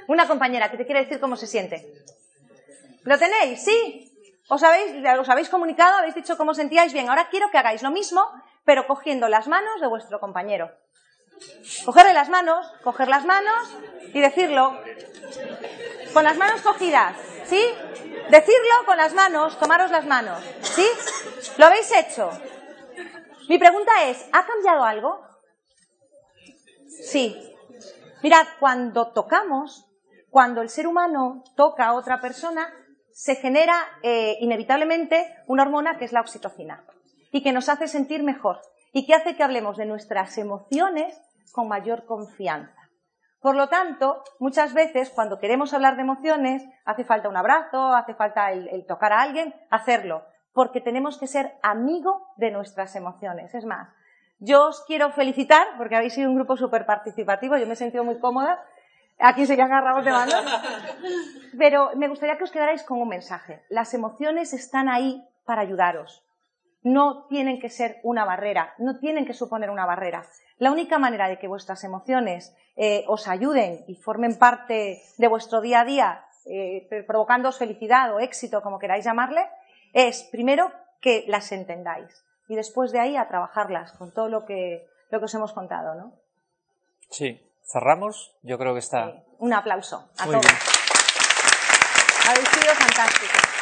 Una compañera que te quiere decir cómo se siente. ¿Lo tenéis? ¿Sí? ¿Os habéis comunicado? ¿Habéis dicho cómo sentíais? Bien, ahora quiero que hagáis lo mismo, pero cogiendo las manos de vuestro compañero. Coger las manos y decirlo. Con las manos cogidas, ¿sí? Decirlo con las manos, tomaros las manos, ¿sí? ¿Lo habéis hecho? Mi pregunta es, ¿ha cambiado algo? Sí. Mirad, cuando tocamos, cuando el ser humano toca a otra persona, se genera inevitablemente una hormona que es la oxitocina y que nos hace sentir mejor y que hace que hablemos de nuestras emociones con mayor confianza. Por lo tanto, muchas veces cuando queremos hablar de emociones, hace falta un abrazo, hace falta el tocar a alguien, hacerlo, porque tenemos que ser amigo de nuestras emociones. Es más, yo os quiero felicitar porque habéis sido un grupo súper participativo, yo me he sentido muy cómoda, aquí se quedan agarrados de manos, pero me gustaría que os quedarais con un mensaje. Las emociones están ahí para ayudaros, no tienen que ser una barrera, no tienen que suponer una barrera. La única manera de que vuestras emociones os ayuden y formen parte de vuestro día a día, provocándoos felicidad o éxito, como queráis llamarle, es primero que las entendáis y después de ahí a trabajarlas con todo lo que os hemos contado, ¿no? Sí, cerramos, yo creo que está. Un aplauso a muy todos. bien. Habéis sido fantásticos.